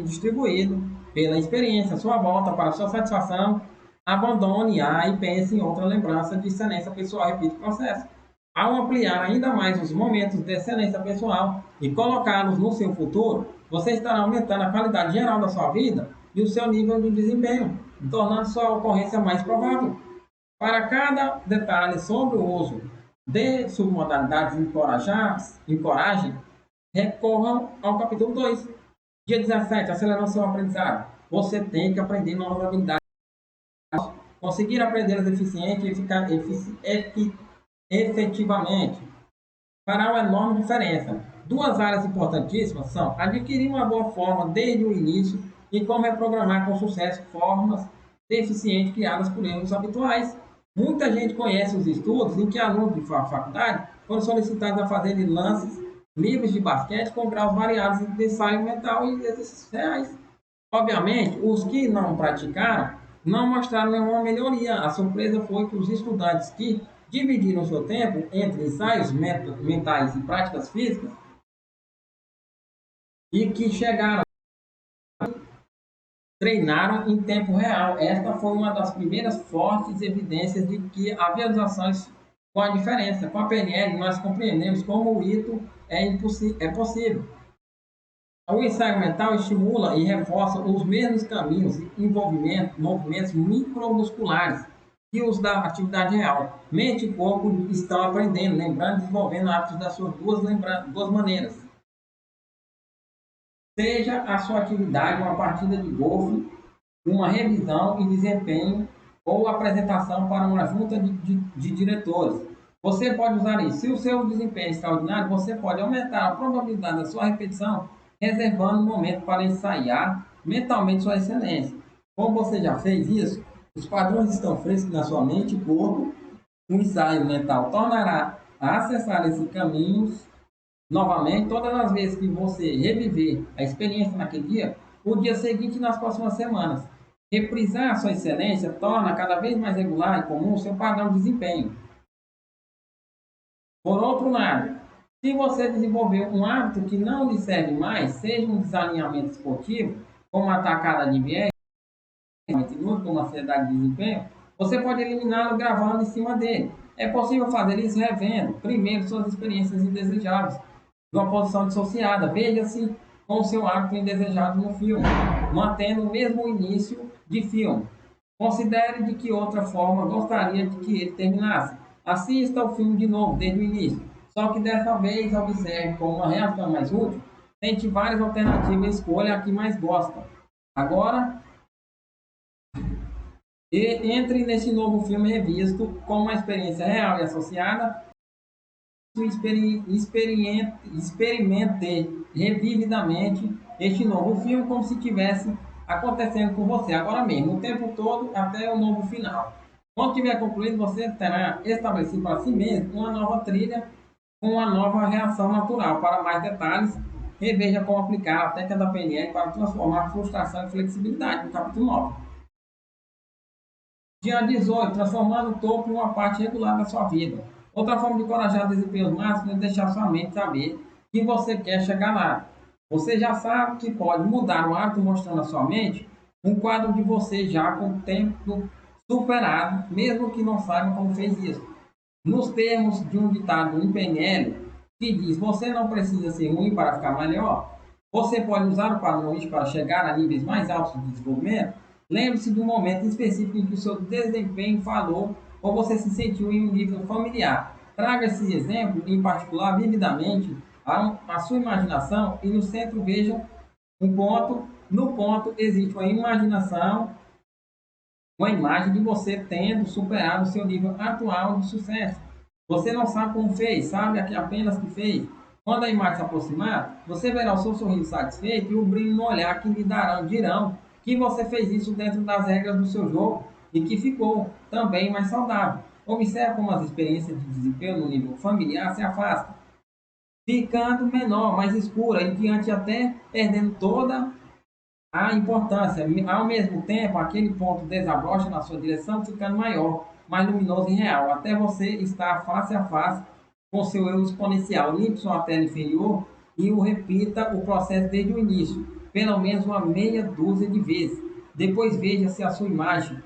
distribuído pela experiência à sua volta para sua satisfação, abandone-a e pense em outra lembrança de excelência pessoal. Repita o processo. Ao ampliar ainda mais os momentos de excelência pessoal e colocá-los no seu futuro, você estará aumentando a qualidade geral da sua vida e o seu nível de desempenho, tornando sua ocorrência mais provável. Para cada detalhe sobre o uso de submodalidades encorajem, recorram ao capítulo 2. Dia 17, acelerando seu aprendizado. Você tem que aprender novas habilidades. Conseguir aprendê-las eficiente e efetivamente fará uma enorme diferença. Duas áreas importantíssimas são adquirir uma boa forma desde o início e como reprogramar com sucesso formas deficientes criadas por erros habituais. Muita gente conhece os estudos em que alunos de faculdade foram solicitados a fazer lances livres de basquete com graus variados de ensaio mental e exercícios reais. Obviamente, os que não praticaram não mostraram nenhuma melhoria. A surpresa foi que os estudantes que dividiram seu tempo entre ensaios mentais e práticas físicas e que chegaram treinaram em tempo real. Esta foi uma das primeiras fortes evidências de que havia ações com a diferença. Com a PNL, nós compreendemos como o hito é possível. O ensaio mental estimula e reforça os mesmos caminhos e movimentos micromusculares que os da atividade real. Mente e corpo estão aprendendo, lembrando e desenvolvendo hábitos das suas duas maneiras. Seja a sua atividade uma partida de golfe, uma revisão e desempenho ou apresentação para uma junta de diretores. Você pode usar isso. Se o seu desempenho é extraordinário, você pode aumentar a probabilidade da sua repetição, reservando um momento para ensaiar mentalmente sua excelência. Como você já fez isso, os padrões estão frescos na sua mente e corpo. O ensaio mental tornará a acessar esses caminhos novamente todas as vezes que você reviver a experiência naquele dia, o dia seguinte e nas próximas semanas. Reprisar sua excelência torna cada vez mais regular e comum o seu padrão de desempenho. Por outro lado, se você desenvolver um hábito que não lhe serve mais, seja um desalinhamento esportivo, como a atacada de viés, como ansiedade de desempenho, Você pode eliminá-lo gravando em cima dele. É possível fazer isso revendo, primeiro, suas experiências indesejáveis, numa posição dissociada. Veja-se com o seu hábito indesejado no filme, mantendo o mesmo início de filme. Considere de que outra forma gostaria de que ele terminasse. Assista o filme de novo, desde o início. Só que dessa vez observe como uma reação mais útil. Tente várias alternativas e escolha a que mais gosta. Agora, entre nesse novo filme revisto com uma experiência real e associada. Experimente revividamente este novo filme como se estivesse acontecendo com você agora mesmo, o tempo todo até o novo final. Quando tiver concluído, você terá estabelecido para si mesmo uma nova trilha com uma nova reação natural. Para mais detalhes, reveja como aplicar a técnica da PNL para transformar frustração em flexibilidade, no capítulo 9. Dia 18, transformando o topo em uma parte regular da sua vida. Outra forma de encorajar desempenhos máximos é deixar sua mente saber que você quer chegar lá. Você já sabe que pode mudar o hábito mostrando à sua mente um quadro de você já com o tempo superado, mesmo que não saiba como fez isso. Nos termos de um ditado em PNL que diz: você não precisa ser ruim para ficar melhor, você pode usar o padrão ISO para chegar a níveis mais altos de desenvolvimento. Lembre-se de um momento específico em que o seu desempenho falou ou você se sentiu em um nível familiar. Traga esse exemplo, em particular, vividamente à sua imaginação e no centro veja um ponto. No ponto existe uma imaginação, uma imagem de você tendo superado o seu nível atual de sucesso. Você não sabe como fez, sabe apenas que fez. Quando a imagem se aproximar, você verá o seu sorriso satisfeito e o brilho no olhar que lhe dirão que você fez isso dentro das regras do seu jogo e que ficou também mais saudável. Observe como as experiências de desempenho no nível familiar se afastam, ficando menor, mais escura e diante até perdendo toda a importância. Ao mesmo tempo, aquele ponto desabrocha na sua direção, ficando maior, mais luminoso e real, até você estar face a face com seu eu exponencial. Limpe sua tela inferior e o repita o processo desde o início, pelo menos uma meia dúzia de vezes. Depois veja se a sua imagem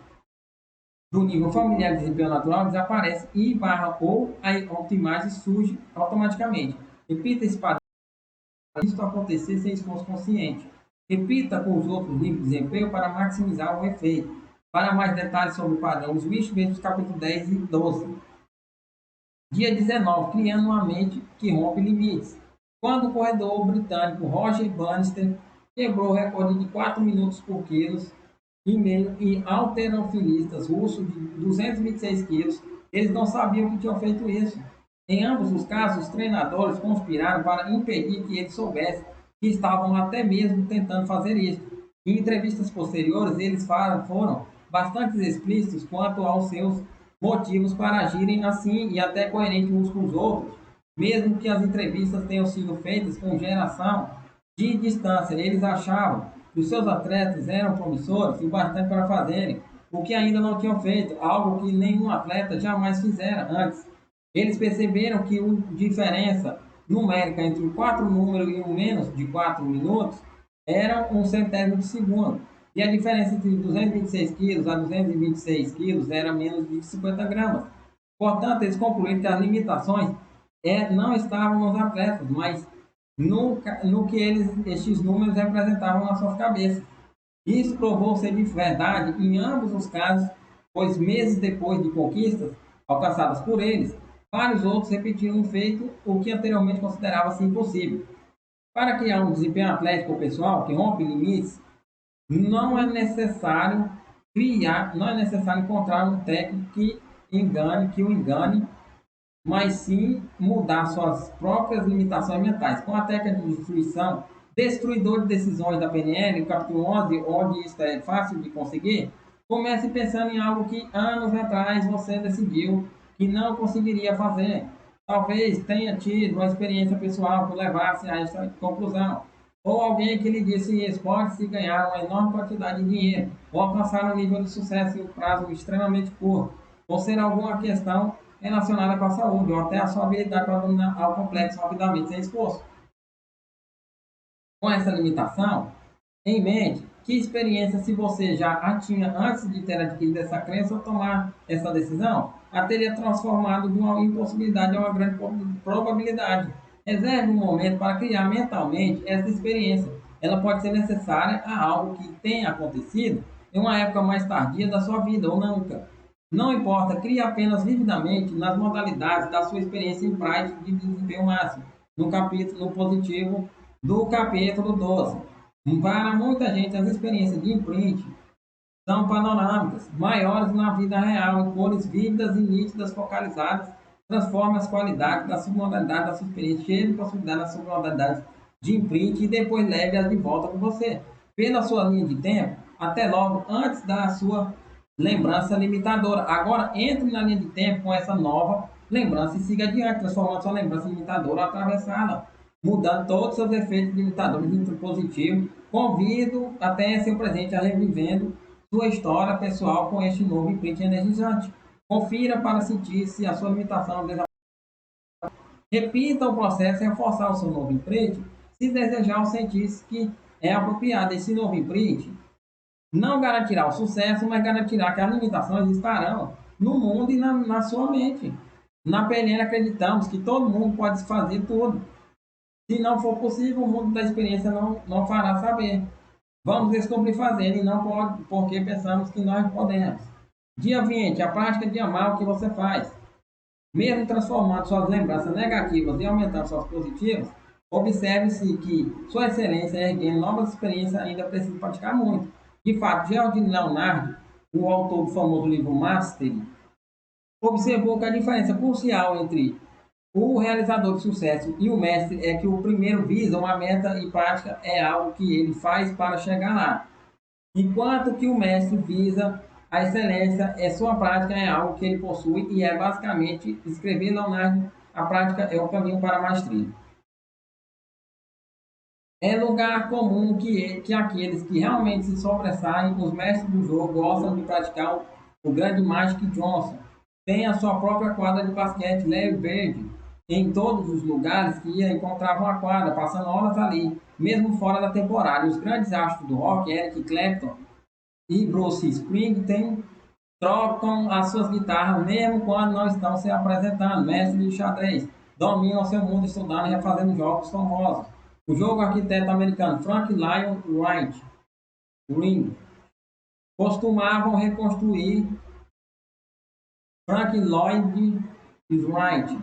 do nível familiar de desempenho natural desaparece e barra ou a autoimagem surge automaticamente. Repita esse padrão isso acontecer sem esforço consciente. Repita com os outros níveis de desempenho para maximizar o efeito. Para mais detalhes sobre o padrão Switch, veja os capítulos 10 e 12. Dia 19, criando uma mente que rompe limites. Quando o corredor britânico Roger Bannister quebrou o recorde de 4 minutos por quilo e meio e halterofilistas russos de 226 quilos, eles não sabiam que tinham feito isso. Em ambos os casos, os treinadores conspiraram para impedir que eles soubessem que estavam até mesmo tentando fazer isso. Em entrevistas posteriores, eles foram bastante explícitos quanto aos seus motivos para agirem assim e até coerentes uns com os outros, mesmo que as entrevistas tenham sido feitas com geração de distância. Eles achavam que os seus atletas eram promissores e o bastante para fazerem o que ainda não tinham feito, algo que nenhum atleta jamais fizera antes. Eles perceberam que a diferença numérica entre o 4 número e o menos de 4 minutos era um centésimo de segundo. E a diferença entre 226 quilos a 226 quilos era menos de 50 gramas. Portanto, eles concluíram que as limitações não estavam nos atletas, mas no que estes números representavam nas suas cabeças. Isso provou ser de verdade em ambos os casos, pois meses depois de conquistas alcançadas por eles, vários outros repetiram o feito, o que anteriormente considerava-se impossível. Para criar um desempenho atlético pessoal que rompe limites, não é necessário encontrar um técnico que o engane, mas sim mudar suas próprias limitações mentais. Com a técnica de destruição, destruidor de decisões da PNL, o capítulo 11, onde isso é fácil de conseguir, comece pensando em algo que anos atrás você decidiu que não conseguiria fazer. Talvez tenha tido uma experiência pessoal que levasse a essa conclusão. Ou alguém que lhe disse isso pode-se ganhar uma enorme quantidade de dinheiro, ou alcançar um nível de sucesso em um prazo extremamente curto, ou ser alguma questão relacionada com a saúde, ou até a sua habilidade para dominar algo complexo rapidamente sem esforço. Com essa limitação em mente, Que experiência, se você já a tinha antes de ter adquirido essa crença ou tomar essa decisão, a teria transformado de uma impossibilidade a uma grande probabilidade. Reserve um momento para criar mentalmente essa experiência. Ela pode ser necessária a algo que tenha acontecido em uma época mais tardia da sua vida ou nunca. Não importa, crie apenas vividamente nas modalidades da sua experiência em prática de desempenho máximo, no capítulo positivo do capítulo 12. Para muita gente, as experiências de imprint são panorâmicas, maiores na vida real, em cores vívidas e nítidas focalizadas, transforma as qualidades da submodalidade da sua experiência, cheia de possibilidades da submodalidade de imprint e depois leve-as de volta com você. Pela sua linha de tempo, até logo antes da sua lembrança limitadora. Agora entre na linha de tempo com essa nova lembrança e siga adiante, transformando sua lembrança limitadora, atravessá-la, mudando todos os seus efeitos limitadores em positivo. Convido até seu presente a revivendo sua história pessoal com este novo imprint energizante. Confira para sentir se a sua limitação desapareceu. Repita o processo e reforçar o seu novo imprint se desejar ou sentir que é apropriado. Esse novo imprint não garantirá o sucesso, mas garantirá que as limitações estarão no mundo e na sua mente. Na PNL acreditamos que todo mundo pode fazer tudo. Se não for possível, o mundo da experiência não fará saber. Vamos descobrir fazendo e não porque pensamos que nós podemos. Dia 20. A prática de amar o que você faz. Mesmo transformando suas lembranças negativas e aumentando suas positivas, observe-se que sua excelência erguendo novas experiências ainda precisa praticar muito. De fato, Geraldine Leonardo, o autor do famoso livro Mastery, observou que a diferença crucial entre o realizador de sucesso e o mestre é que o primeiro visa uma meta e prática é algo que ele faz para chegar lá, enquanto que o mestre visa a excelência, sua prática é algo que ele possui e é basicamente escrever Leonardo, a prática é o caminho para a maestria. É lugar comum que aqueles que realmente se sobressaem, os mestres do jogo, gostam de praticar o grande Magic Johnson. Tem a sua própria quadra de basquete, Larry Bird, em todos os lugares que ia encontravam a quadra, passando horas ali, mesmo fora da temporada. Os grandes astros do rock, Eric Clapton e Bruce Springsteen, trocam as suas guitarras mesmo quando não estão se apresentando. Mestre de xadrez, dominam seu mundo estudando e refazendo jogos famosos. O jogo arquiteto americano Frank Lloyd Wright Ring costumavam reconstruir Frank Lloyd Wright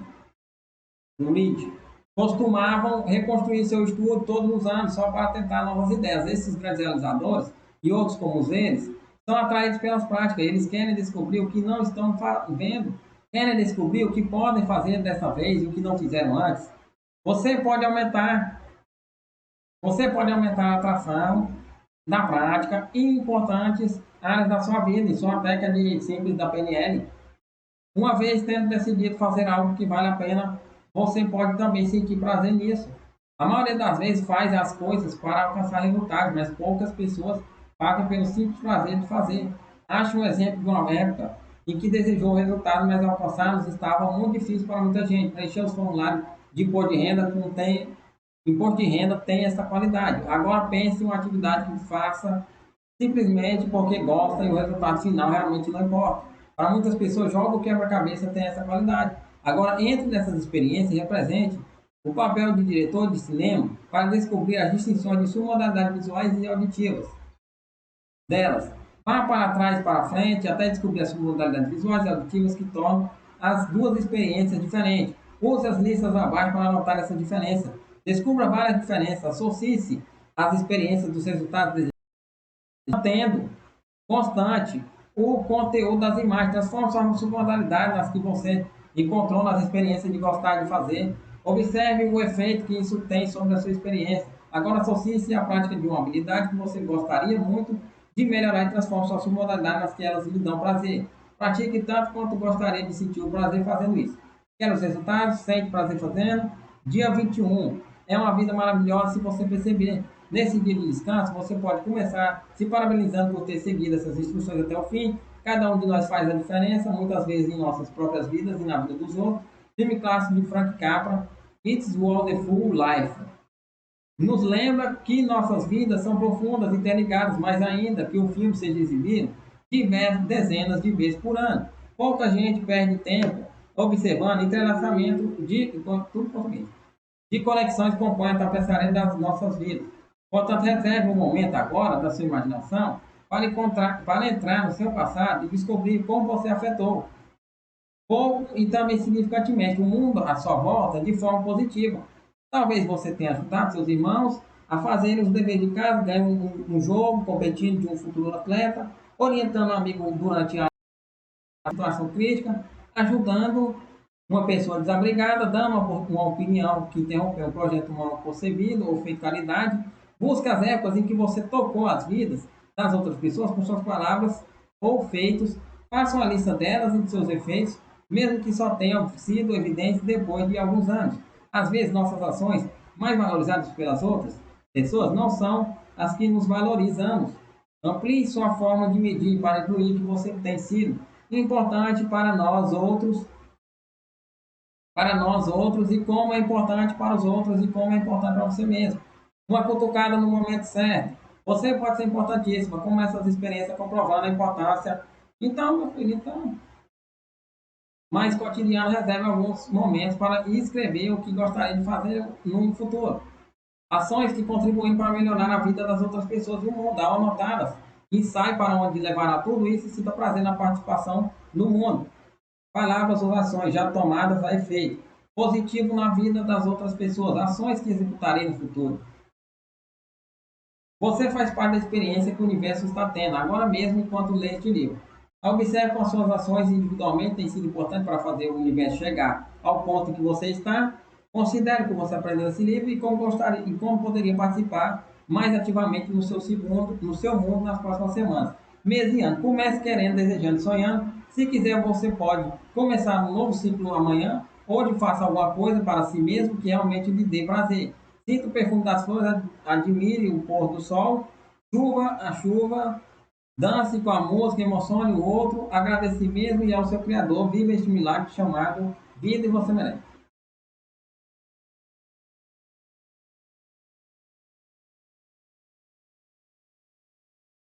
Ring costumavam reconstruir seu estudo todos os anos só para tentar novas ideias. Esses grandes realizadores e outros como eles são atraídos pelas práticas. Eles querem descobrir o que não estão vendo, querem descobrir o que podem fazer dessa vez e o que não fizeram antes. Você pode aumentar a atração da prática em importantes áreas da sua vida, em sua técnica de simples da PNL. Uma vez tendo decidido fazer algo que vale a pena, você pode também sentir prazer nisso. A maioria das vezes faz as coisas para alcançar resultados, mas poucas pessoas fazem pelo simples prazer de fazer. Acho um exemplo de uma época em que desejou o resultado, mas alcançá-los estava muito difícil para muita gente. Preencher os formulários de imposto de renda imposto de renda tem essa qualidade. Agora pense em uma atividade que faça simplesmente porque gosta e o resultado final realmente não importa. Para muitas pessoas, joga o quebra-cabeça tem essa qualidade. Agora, entre nessas experiências e represente o papel de diretor de cinema para descobrir as distinções de suas modalidades visuais e auditivas delas. Vá para trás, para frente, até descobrir as suas modalidades visuais e auditivas que tornam as duas experiências diferentes. Use as listas abaixo para anotar essa diferença. Descubra várias diferenças, associe-se às experiências dos resultados mantendo constante o conteúdo das imagens, transforme suas submodalidades nas que você encontrou nas experiências de gostar de fazer. Observe o efeito que isso tem sobre a sua experiência. Agora associe-se à prática de uma habilidade que você gostaria muito de melhorar e transforme suas submodalidades nas que elas lhe dão prazer. Pratique tanto quanto gostaria de sentir o prazer fazendo isso. Quer os resultados? Sente prazer fazendo? Dia 21. É uma vida maravilhosa se você perceber. Nesse dia de descanso, você pode começar se parabenizando por ter seguido essas instruções até o fim. Cada um de nós faz a diferença, muitas vezes em nossas próprias vidas e na vida dos outros. Filme clássico de Frank Capra, It's Wonderful Life. nos lembra que nossas vidas são profundas e interligadas, mais ainda que o filme seja exibido diversas dezenas de vezes por ano. Pouca gente perde tempo observando entrelaçamento tudo português, de conexões que compõem a tapeçaria das nossas vidas. Portanto, reserve um momento agora da sua imaginação para entrar no seu passado e descobrir como você afetou pouco e também significativamente o mundo à sua volta de forma positiva. Talvez você tenha ajudado seus irmãos a fazerem os deveres de casa, ganhando um jogo, competindo de um futuro atleta, orientando um amigo durante a situação crítica, ajudando uma pessoa desabrigada, dando uma opinião que interrompeu um projeto mal concebido ou feito caridade. Busque as épocas em que você tocou as vidas das outras pessoas com suas palavras ou feitos. Faça uma lista delas e de seus efeitos, mesmo que só tenham sido evidentes depois de alguns anos. Às vezes, nossas ações mais valorizadas pelas outras pessoas não são as que nos valorizamos. Amplie sua forma de medir para incluir que você tem sido importante para nós outros e como é importante para os outros e como é importante para você mesmo. Uma cutucada no momento certo. Você pode ser importantíssima, como essas experiências comprovando a importância. Então, meu filho, mais cotidiano reserva alguns momentos para escrever o que gostaria de fazer no futuro. Ações que contribuem para melhorar a vida das outras pessoas do mundo, ao anotadas. E sai para onde levará tudo isso e sinta prazer na participação no mundo. Palavras ou ações já tomadas a efeito positivo na vida das outras pessoas, ações que executarei no futuro. Você faz parte da experiência que o universo está tendo, agora mesmo enquanto lê este livro. Observe como as suas ações individualmente têm sido importantes para fazer o universo chegar ao ponto em que você está. Considere o que você aprendeu nesse livro e como gostaria e como poderia participar mais ativamente no seu mundo nas próximas semanas. Mês e ano. Comece querendo, desejando, sonhando. Se quiser, você pode começar um novo ciclo amanhã, ou faça alguma coisa para si mesmo que realmente lhe dê prazer. Sinta o perfume das flores, admire o pôr do sol, a chuva, dance com a música, emocione o outro, agradece a si mesmo e ao seu Criador. Viva este milagre chamado vida e você merece.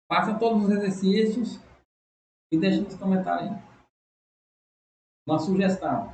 Faça todos os exercícios e deixe nos comentários aí uma sugestão.